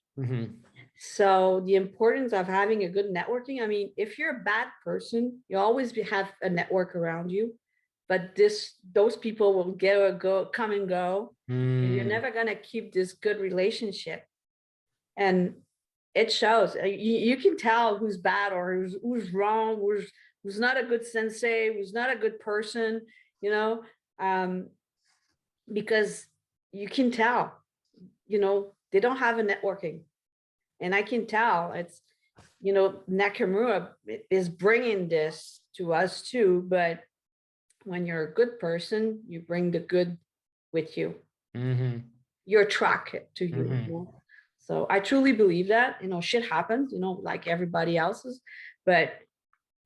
So the importance of having a good networking, I mean, if you're a bad person, you always have a network around you, but those people will come and go, and you're never going to keep this good relationship. And it shows. You can tell who's bad, or who's wrong, who's not a good sensei, who's not a good person, because you can tell, they don't have a networking. And I can tell it's, Nakamura is bringing this to us too. But when you're a good person, you bring the good with you. You attract it to you. So I truly believe that, shit happens, like everybody else's. But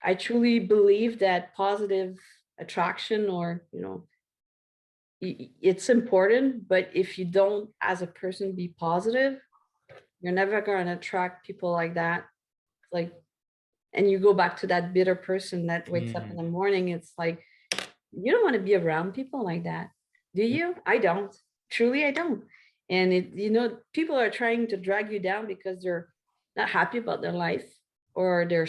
I truly believe that positive attraction, or, it's important. But if you don't, as a person, be positive, you're never going to attract people like that. Like, and you go back to that bitter person that wakes up in the morning. It's like, you don't want to be around people like that, do you? I don't. Truly, I don't. And people are trying to drag you down because they're not happy about their life, or they're,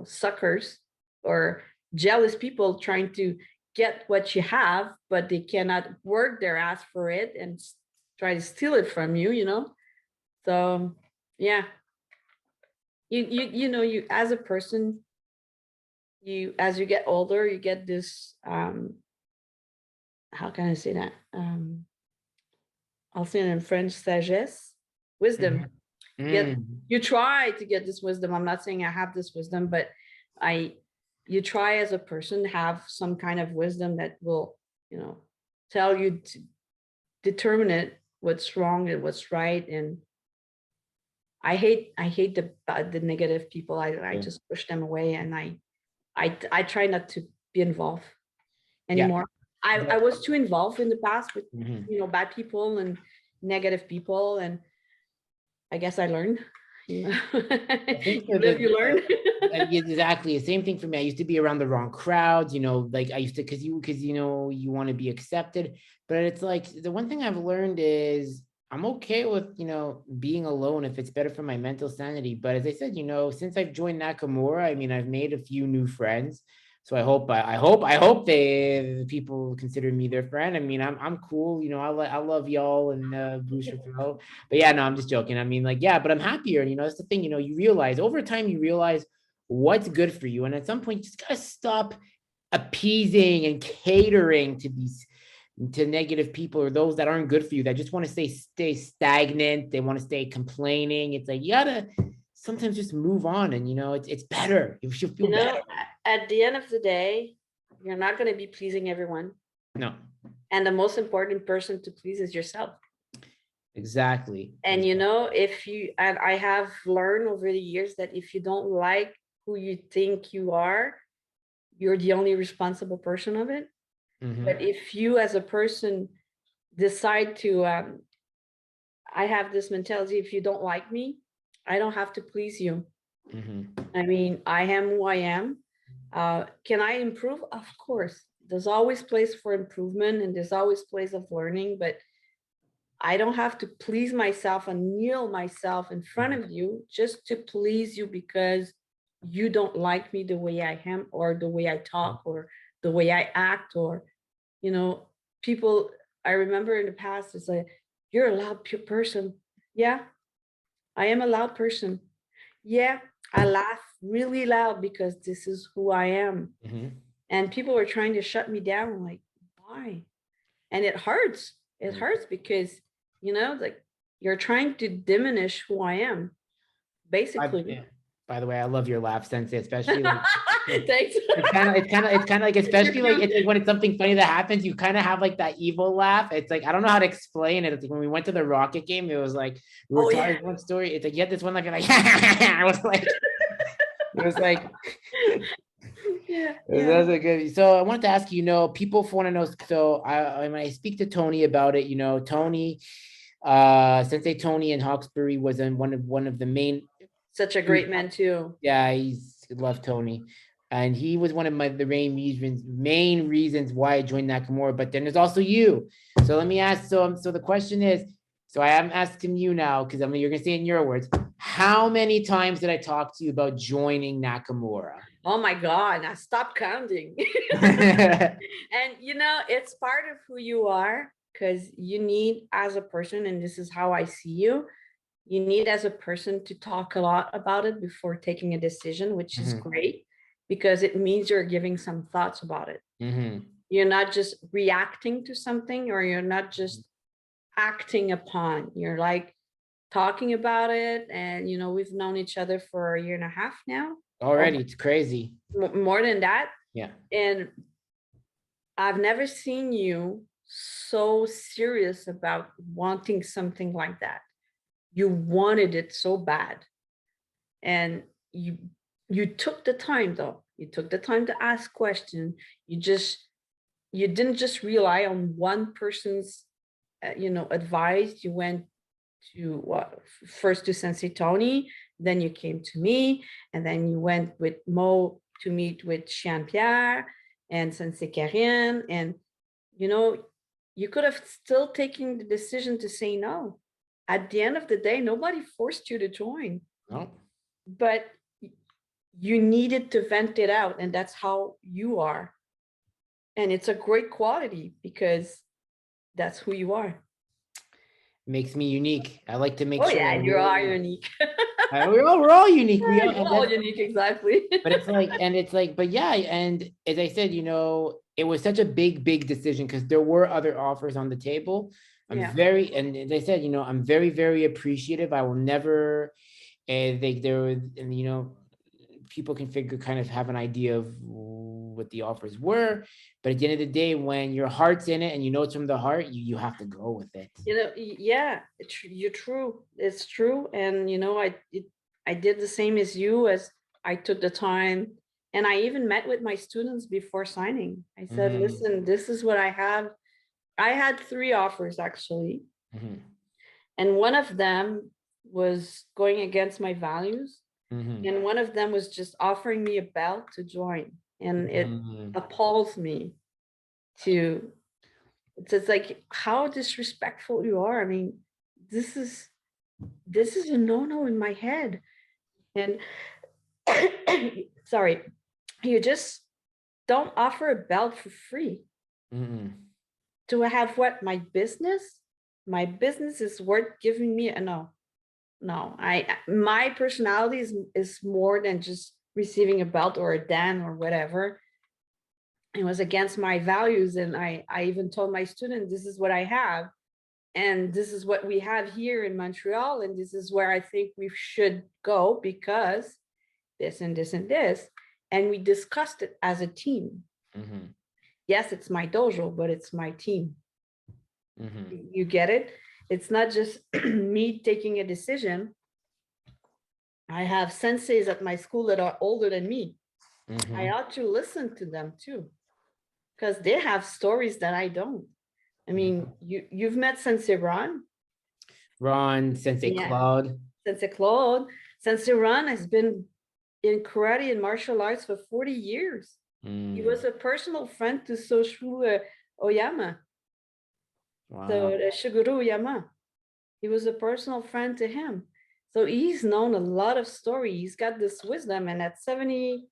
suckers, or jealous people trying to get what you have, but they cannot work their ass for it and try to steal it from you, So, yeah, you as a person, as you get older, you get this, how can I say that? I'll say it in French, sagesse, wisdom. You try to get this wisdom. I'm not saying I have this wisdom, but you try as a person to have some kind of wisdom that will, tell you to determine it, what's wrong and what's right. And I hate the negative people. I just push them away, and I try not to be involved anymore. I was too involved in the past with bad people and negative people, and I guess I learned, You think live, you learn. exactly the same thing for me. I used to be around the wrong crowds, like I used to, because you want to be accepted. But it's like the one thing I've learned is I'm okay with, being alone if it's better for my mental sanity. But as I said, since I've joined Nakamura, I mean, I've made a few new friends. So I hope the people consider me their friend. I mean, I'm cool. I love y'all and Booster Phil. But yeah, no, I'm just joking. I mean, like, yeah, but I'm happier. That's the thing. You realize over time, you realize what's good for you, and at some point, you just gotta stop appeasing and catering to negative people or those that aren't good for you, that just want to stay stagnant. They want to stay complaining. It's like you gotta sometimes just move on, and it's better. You should feel better. At the end of the day, you're not going to be pleasing everyone. No. And the most important person to please is yourself. Exactly. And and I have learned over the years that if you don't like who you think you are, you're the only responsible person of it. Mm-hmm. But if you as a person decide to, I have this mentality, if you don't like me, I don't have to please you. Mm-hmm. I mean, I am who I am. Can I improve? Of course. There's always place for improvement, and there's always place of learning, but I don't have to please myself and kneel myself in front of you just to please you because you don't like me the way I am, or the way I talk, or the way I act, or, people, I remember in the past, it's like, you're a loud person. Yeah, I am a loud person. Yeah, I laugh really loud because this is who I am. Mm-hmm. And people were trying to shut me down. I'm like, why? And it hurts. It hurts because, like, you're trying to diminish who I am, basically. By the way, I love your laugh, Sensei, especially like thanks. It's kind of like, especially like it's like when it's something funny that happens, you kind of have like that evil laugh. It's like, I don't know how to explain it. It's like when we went to the Rocket game, it was like we were talking one story. It's like you had this one like I was like it was like yeah. That's a good. So I wanted to ask you, people want to know. So when I speak to Tony about it, Tony, Sensei Tony in Hawkesbury was in one of the main. Such a great man too. Yeah, love Tony, and he was one of the main reasons why I joined Nakamura. But then there's also you. So let me ask. So the question is. So I am asking you now because you're gonna say it in your words. How many times did I talk to you about joining Nakamura? Oh my God! I stopped counting. And it's part of who you are, because you need, as a person, and this is how I see you. You need, as a person, to talk a lot about it before taking a decision, which is great, because it means you're giving some thoughts about it. Mm-hmm. You're not just reacting to something, or you're not just acting upon. You're like talking about it, and we've known each other for a year and a half now. Already, it's crazy. More than that. Yeah. And I've never seen you so serious about wanting something like that. You wanted it so bad, and you took the time, though. You took the time to ask questions. You didn't just rely on one person's advice. You went to first to Sensei Tony, then you came to me, and then you went with Mo to meet with Jean-Pierre and Sensei Karine, and you could have still taken the decision to say no. At the end of the day, nobody forced you to join. No. But you needed to vent it out, and that's how you are. And it's a great quality because that's who you are. Makes me unique. I like to make sure. Yeah, you are unique. We're all unique. We're all unique, exactly. But but yeah, and as I said, it was such a big decision because there were other offers on the table. And as I said, I'm very, very appreciative. I will never, people can kind of have an idea of what the offers were, but at the end of the day, when your heart's in it and it's from the heart, you have to go with it. You're true. It's true. And I did the same as you, as I took the time, and I even met with my students before signing. I said, listen, this is what I have. I had 3 offers, actually. Mm-hmm. And one of them was going against my values. Mhm. And one of them was just offering me a belt to join. And it Mhm. appalls me to, it's like how disrespectful you are. I mean, this is a no-no in my head. And sorry, you just don't offer a belt for free. Mhm. To have what? My business? My business is worth giving me a no. No, my personality is more than just receiving a belt or a dan or whatever. It was against my values, and I even told my student, this is what I have, and this is what we have here in Montreal, and this is where I think we should go because this and this and this. And we discussed it as a team. Mhm. Yes, it's my dojo, but it's my team. Mhm. You get it? It's not just me taking a decision. I have senseis at my school that are older than me. I Mhm. ought to listen to them too, because they have stories that I don't. I mean, you've met Sensei Ron. Ron, Sensei Yeah. Claude. Sensei Claude. Sensei Ron has been in karate and martial arts for 40 years. He was a personal friend to Soshu Oyama. So Wow. Shiguru Oyama. He was a personal friend to him. So he's known a lot of stories. He's got this wisdom, and at 70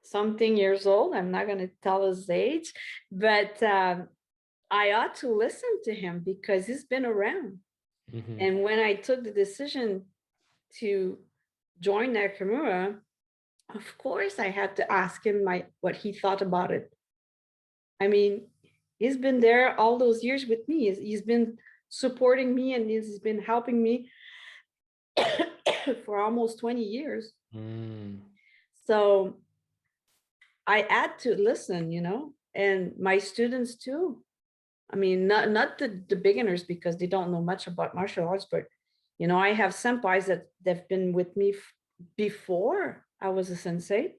something years old, I'm not going to tell his age, but I ought to listen to him because he's been around. Mhm. And when I took the decision to join Nakamura, of course I had to ask him what he thought about it. I mean, he's been there all those years with me. He's been supporting me, and he's been helping me for almost 20 years. Mm. So I had to listen, and my students too. I mean, not the beginners, because they don't know much about martial arts, but I have senpais that they've been with me before I was a sensei.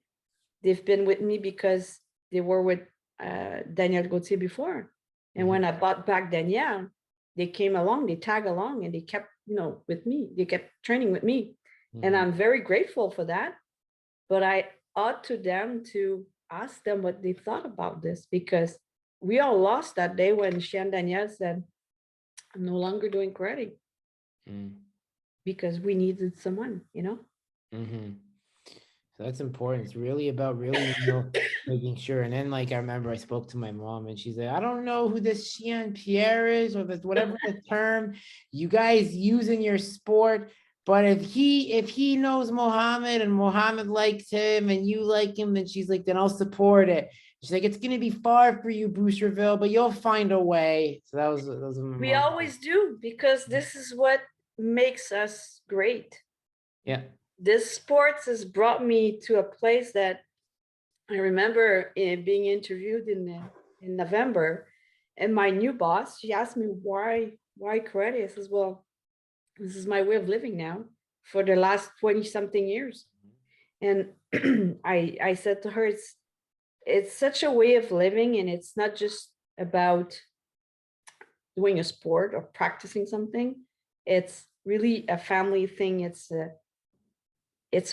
They've been with me because they were with Daniel Gauthier before. And when I brought back Danielle, they came along, they tag along, and they kept, with me. They kept training with me. And I'm very grateful for that. But I ought to them to ask them what they thought about this, because we all lost that day when Shan Danielle said, I'm no longer doing karate, because we needed someone, Mhm. So that's important. It's really about making sure. And then like I remember I spoke to my mom and she's like, I don't know who this Xian Pierre is, or whatever the term you guys use in your sport. But if he knows Mohammed and Mohammed likes him and you like him, then she's like, then I'll support it. She's like, it's gonna be far for you, Boucherville, but you'll find a way. So that was my We mom. always do, because this is what makes us great. Yeah. This sports has brought me to a place that I remember being interviewed in November, and my new boss, she asked me why karate. I says, well, this is my way of living now for the last 20 something years. And I said to her, it's such a way of living, and it's not just about doing a sport or practicing something. It's really a family thing. It's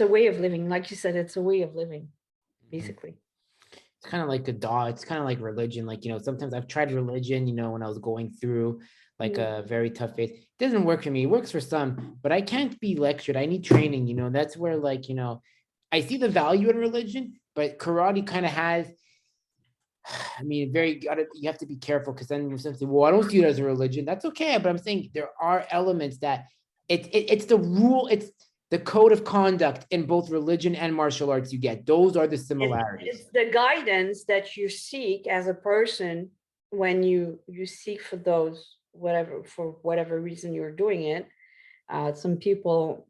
a way of living. Like you said, it's a way of living, basically. It's kind of like it's kind of like religion. Like, sometimes I've tried religion, when I was going through like a very tough phase. It doesn't work for me. It works for some, but I can't be lectured. I need training, that's where like, I see the value in religion, but karate kind of has, I mean, you have to be careful, because then if something, well, I don't see it as a religion. That's okay. But I'm saying there are elements that it's the rule. It's the code of conduct in both religion and martial arts you get. Those are the similarities. It's the guidance that you seek as a person when you seek for those, for whatever reason you're doing it. Some people,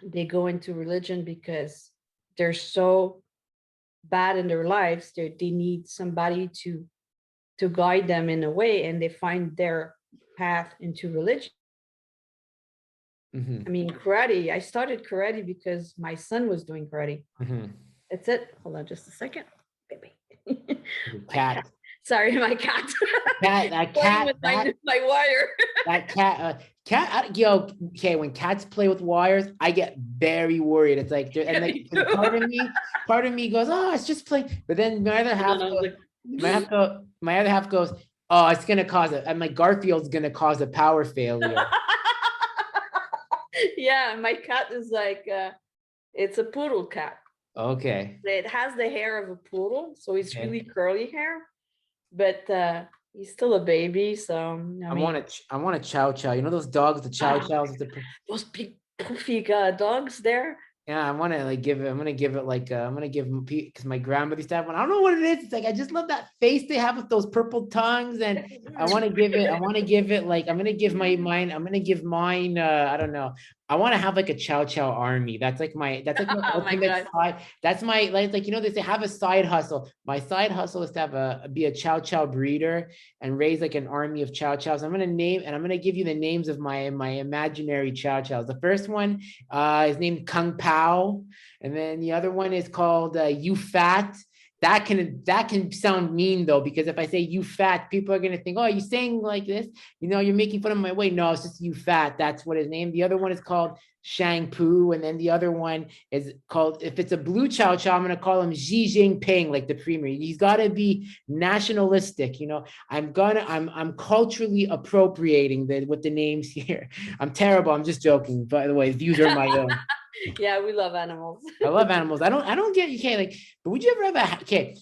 they go into religion because they're so bad in their lives, they need somebody to guide them in a way, and they find their path into religion. I mean, karate, I started karate because my son was doing karate. That's it. Hold on just a second, baby. Cat. Sorry, my cat. That Playing cat, with my wire. that cat. Okay, when cats play with wires, I get very worried. It's like, and like part of me goes, oh, it's just play. But then my other half goes, oh, it's gonna cause it. I'm like, Garfield's gonna cause a power failure. Yeah, my cat is like, it's a poodle cat. Okay. It has the hair of a poodle, so it's Okay. really curly hair, but he's still a baby. So I want a chow chow. You know those dogs, the chow chows with the those big puffy dogs there. yeah, I want to like give it. I'm gonna give it like I'm gonna give them because my grandmother used to have one. I don't know what it is. It's like I just love that face they have with those purple tongues, and I want to give it. I want to give it like I'm gonna give mine. I'm gonna give mine. I don't know. I want to have like a chow chow army. That's like my. That's like my Oh my ultimate God. side. That's my like you know they say have a side hustle. My side hustle is to have be a chow chow breeder and raise like an army of chow chows. I'm gonna name and I'm gonna give you the names of my imaginary chow chows. The first one is named Kung Pao, and then the other one is called You Fat. That can sound mean though, because if I say you fat, people are gonna think, oh, you're saying like this, you know, you're making fun of my weight. No, it's just you fat. That's what his name. The other one is called Shang Pu, and then the other one is called, if it's a blue chow chow, I'm gonna call him Xi Jinping, like the premier. He's gotta be nationalistic, you know. I'm culturally appropriating with the names here. I'm terrible. I'm just joking. By the way, views are my own. Yeah, we love animals. I love animals. I don't get you can't like, but would you ever have okay?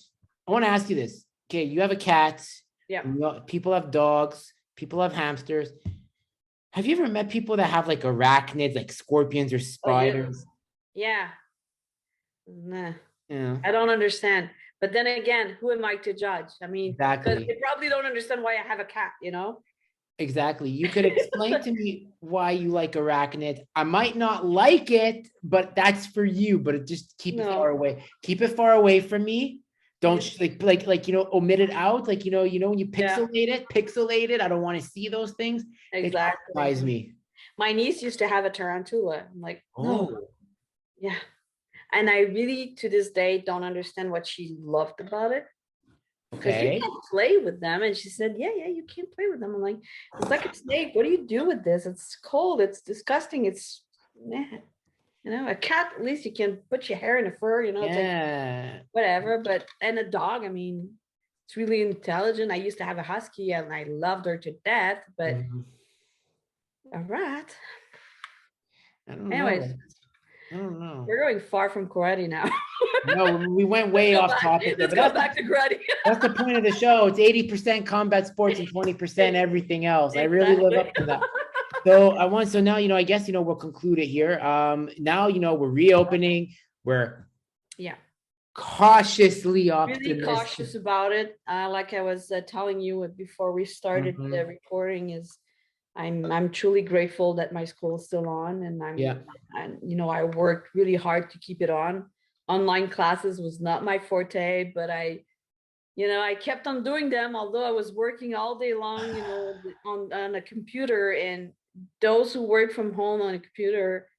I want to ask you this. Okay, you have a cat. Yeah. People have dogs, people have hamsters. Have you ever met people that have like arachnids, like scorpions or spiders? Yeah. Nah. Yeah. I don't understand. But then again, who am I to judge? I mean, Exactly. they probably don't understand why I have a cat, you know? Exactly. You could explain to me why you like arachnids. I might not like it, but that's for you. But just keep it far away. Keep it far away from me. Don't like you know, omit it out. Like you know when you pixelate it. I don't want to see those things. Exactly. It horrifies me. My niece used to have a tarantula. I'm like, no. Oh. Yeah. And I really to this day don't understand what she loved about it. Because you can't play with them. And she said, yeah, you can't play with them. I'm like, it's like a snake. What do you do with this? It's cold. It's disgusting. It's, you know, a cat, at least you can put your hair in a fur, you know, it's like whatever. But, and a dog, I mean, it's really intelligent. I used to have a husky and I loved her to death, but a rat. Anyways, I don't know. We're going far from karate now. No, we went way off topic. Let's go back to karate. That's the point of the show. It's 80% combat sports and 20% everything else. Exactly. I really live up to that. So now, you know, I guess, you know, we'll conclude it here. Now, you know, we're reopening. We're cautiously optimistic. Really cautious about it. Like I was telling you before we started the recording is I'm truly grateful that my school is still on, and and you know, I worked really hard to keep it on. Online classes was not my forte, but I kept on doing them, although I was working all day long, you know, on a computer. And those who work from home on a computer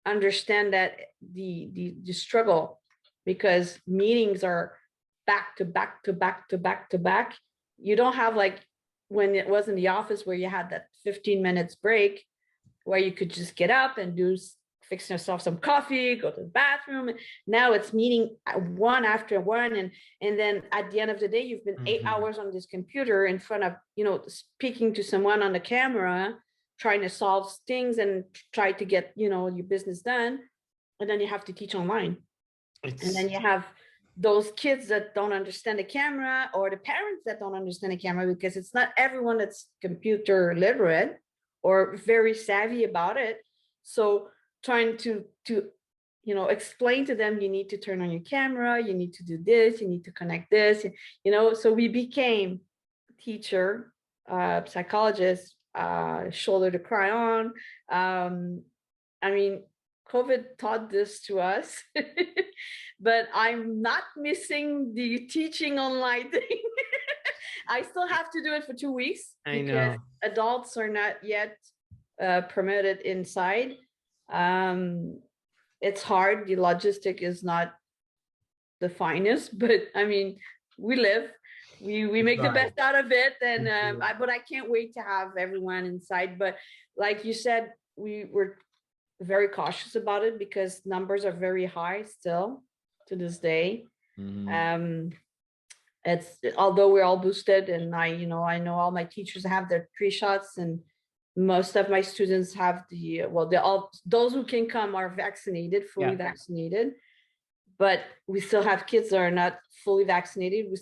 understand that the struggle, because meetings are back to back to back to back to back. You don't have like when it was in the office where you had that 15 minutes break where you could just get up and fix yourself some coffee, go to the bathroom. Now it's meeting one after one. And then at the end of the day, you've been 8 hours on this computer in front of, you know, speaking to someone on the camera, trying to solve things and try to get, you know, your business done. And then you have to teach online. And then you have those kids that don't understand the camera, or the parents that don't understand the camera, because it's not everyone that's computer literate or very savvy about it. So trying to you know, explain to them, you need to turn on your camera, you need to do this, you need to connect this, you know. So we became teacher, psychologist, shoulder to cry on. I mean, COVID taught this to us. But I'm not missing the teaching online thing. I still have to do it for 2 weeks because adults are not yet permitted inside. It's hard. The logistic is not the finest, but I mean, we live. we make the Right. best out of it, and Mhm. but I can't wait to have everyone inside. But like you said, we were very cautious about it because numbers are very high still to this day. Um, it's although we're all boosted, and I know all my teachers have their 3 shots, and most of my students have they all those who can come are vaccinated, fully Yeah. vaccinated. But we still have kids that are not fully vaccinated. We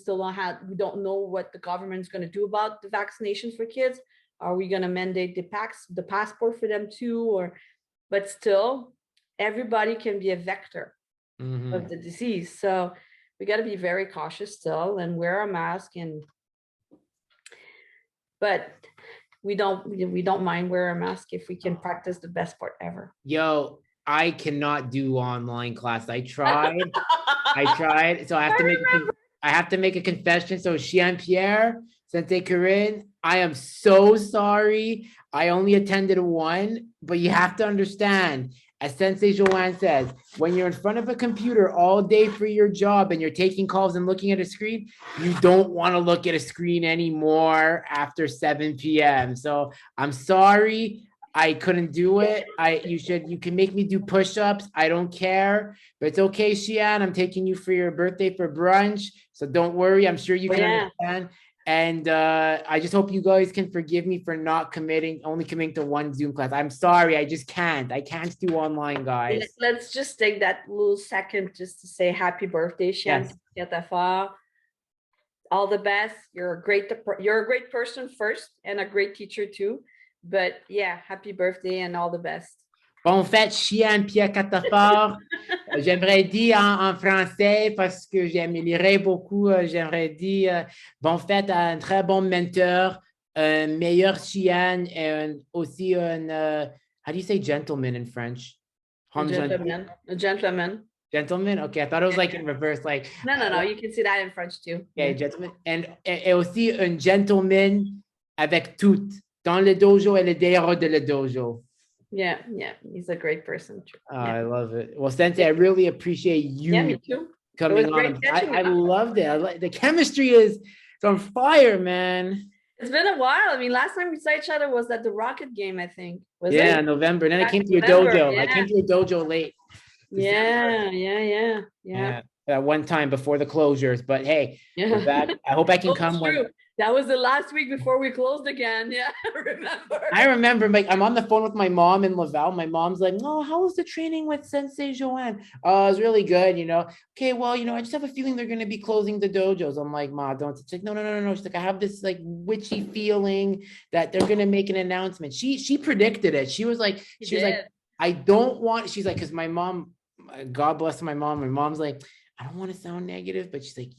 don't know what the government's going to do about the vaccinations for kids. Are we going to mandate the passport for them too? But still, everybody can be a vector of the disease. So we got to be very cautious still and wear a mask. But we don't mind wearing a mask if we can practice the best part ever. Yo, I cannot do online class. I tried. So I have to make a confession. So Xian Pierre, Sensei Corinne, I am so sorry. I only attended one, but you have to understand, as Sensei Johanne says, when you're in front of a computer all day for your job and you're taking calls and looking at a screen, you don't want to look at a screen anymore after 7 p.m. So I'm sorry. I couldn't do it. You can make me do push-ups. I don't care, but it's okay, Xian. I'm taking you for your birthday for brunch. So don't worry. I'm sure you can understand. And I just hope you guys can forgive me for not only committing to one Zoom class. I'm sorry. I just can't. I can't do online, guys. Let's just take that little second just to say happy birthday, Xian. Yes. All the best. You're a great person first and a great teacher too. But yeah, happy birthday and all the best. Bon fête, Xian Pierre Catafort. J'aimerais dire en français parce que j'aimerais beaucoup, j'aimerais dire bon fête à un très bon mentor, un meilleur Xian et aussi un, how do you say gentleman in French? A gentleman. Gentleman? Okay, I thought it was like in reverse, like. No, you can see that in French too. Okay, gentleman. Et aussi un gentleman avec tout, dans le dojo et le dehors de le dojo. Yeah, he's a great person. I love it. Well, Sensei, I really appreciate you me too. coming on. I loved it. The chemistry is on fire, man. It's been a while. I mean, last time we saw each other was at the Rocket game, I think. November. And then I came to your dojo. Yeah. I came to your dojo late. Yeah. At one time before the closures, but hey, we're back. I hope I can come. That was the last week before we closed again. Yeah, I remember. Like, I'm on the phone with my mom in Laval. My mom's like, "Oh, how was the training with Sensei Johanne?" Oh, it was really good. Okay, well, I just have a feeling they're going to be closing the dojos. I'm like, "Ma, don't." She's like, no. She's like, I have this like witchy feeling that they're going to make an announcement. She predicted it. She was like, I don't want. She's like, because my mom, God bless my mom. My mom's like, I don't want to sound negative, but she's like,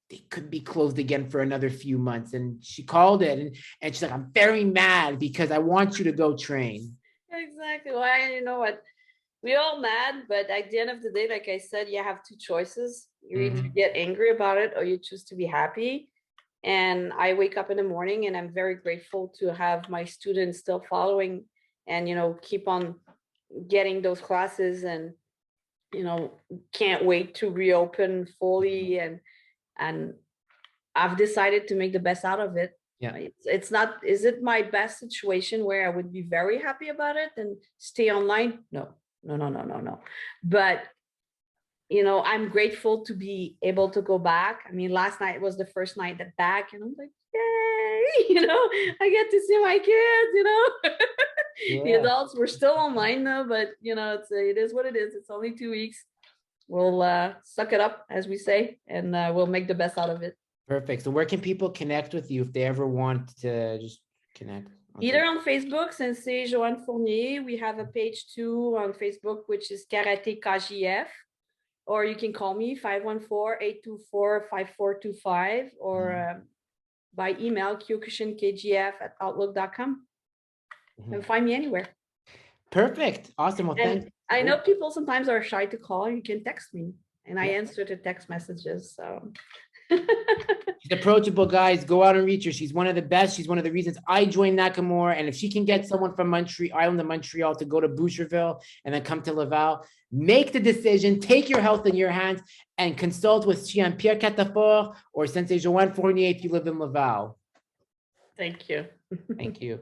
they could be closed again for another few months. And she called it and she's like, I'm very mad because I want you to go train. Exactly. Well, you know what? We're all mad, but at the end of the day, like I said, you have 2 choices. You either get angry about it or you choose to be happy. And I wake up in the morning and I'm very grateful to have my students still following and, keep on getting those classes and, can't wait to reopen fully. And I've decided to make the best out of it. Yeah. It's not, is it my best situation where I would be very happy about it and stay online? No. But, I'm grateful to be able to go back. I mean, last night was the first night back and I'm like, yay, I get to see my kids, Yeah. The adults were still online though, but it is what it is. It's only 2 weeks. We'll suck it up, as we say, and we'll make the best out of it. Perfect. So where can people connect with you if they ever want to just connect? Either on Facebook, Sensei Johanne Fournier. We have a page too on Facebook, which is Karate KJF. Or you can call me 514-824-5425 or by email kyokushinkgf@outlook.com. And find me anywhere. Perfect. Awesome. Well, thanks. I know people sometimes are shy to call. You can text me and I answer the text messages. So She's approachable, guys. Go out and reach her. She's one of the best. She's one of the reasons I joined Nakamura. And if she can get someone from Montreal, Island of Montreal, to go to Boucherville and then come to Laval, make the decision, take your health in your hands, and consult with Pierre Catafort or Sensei Johanne Fournier if you live in Laval. Thank you. Thank you.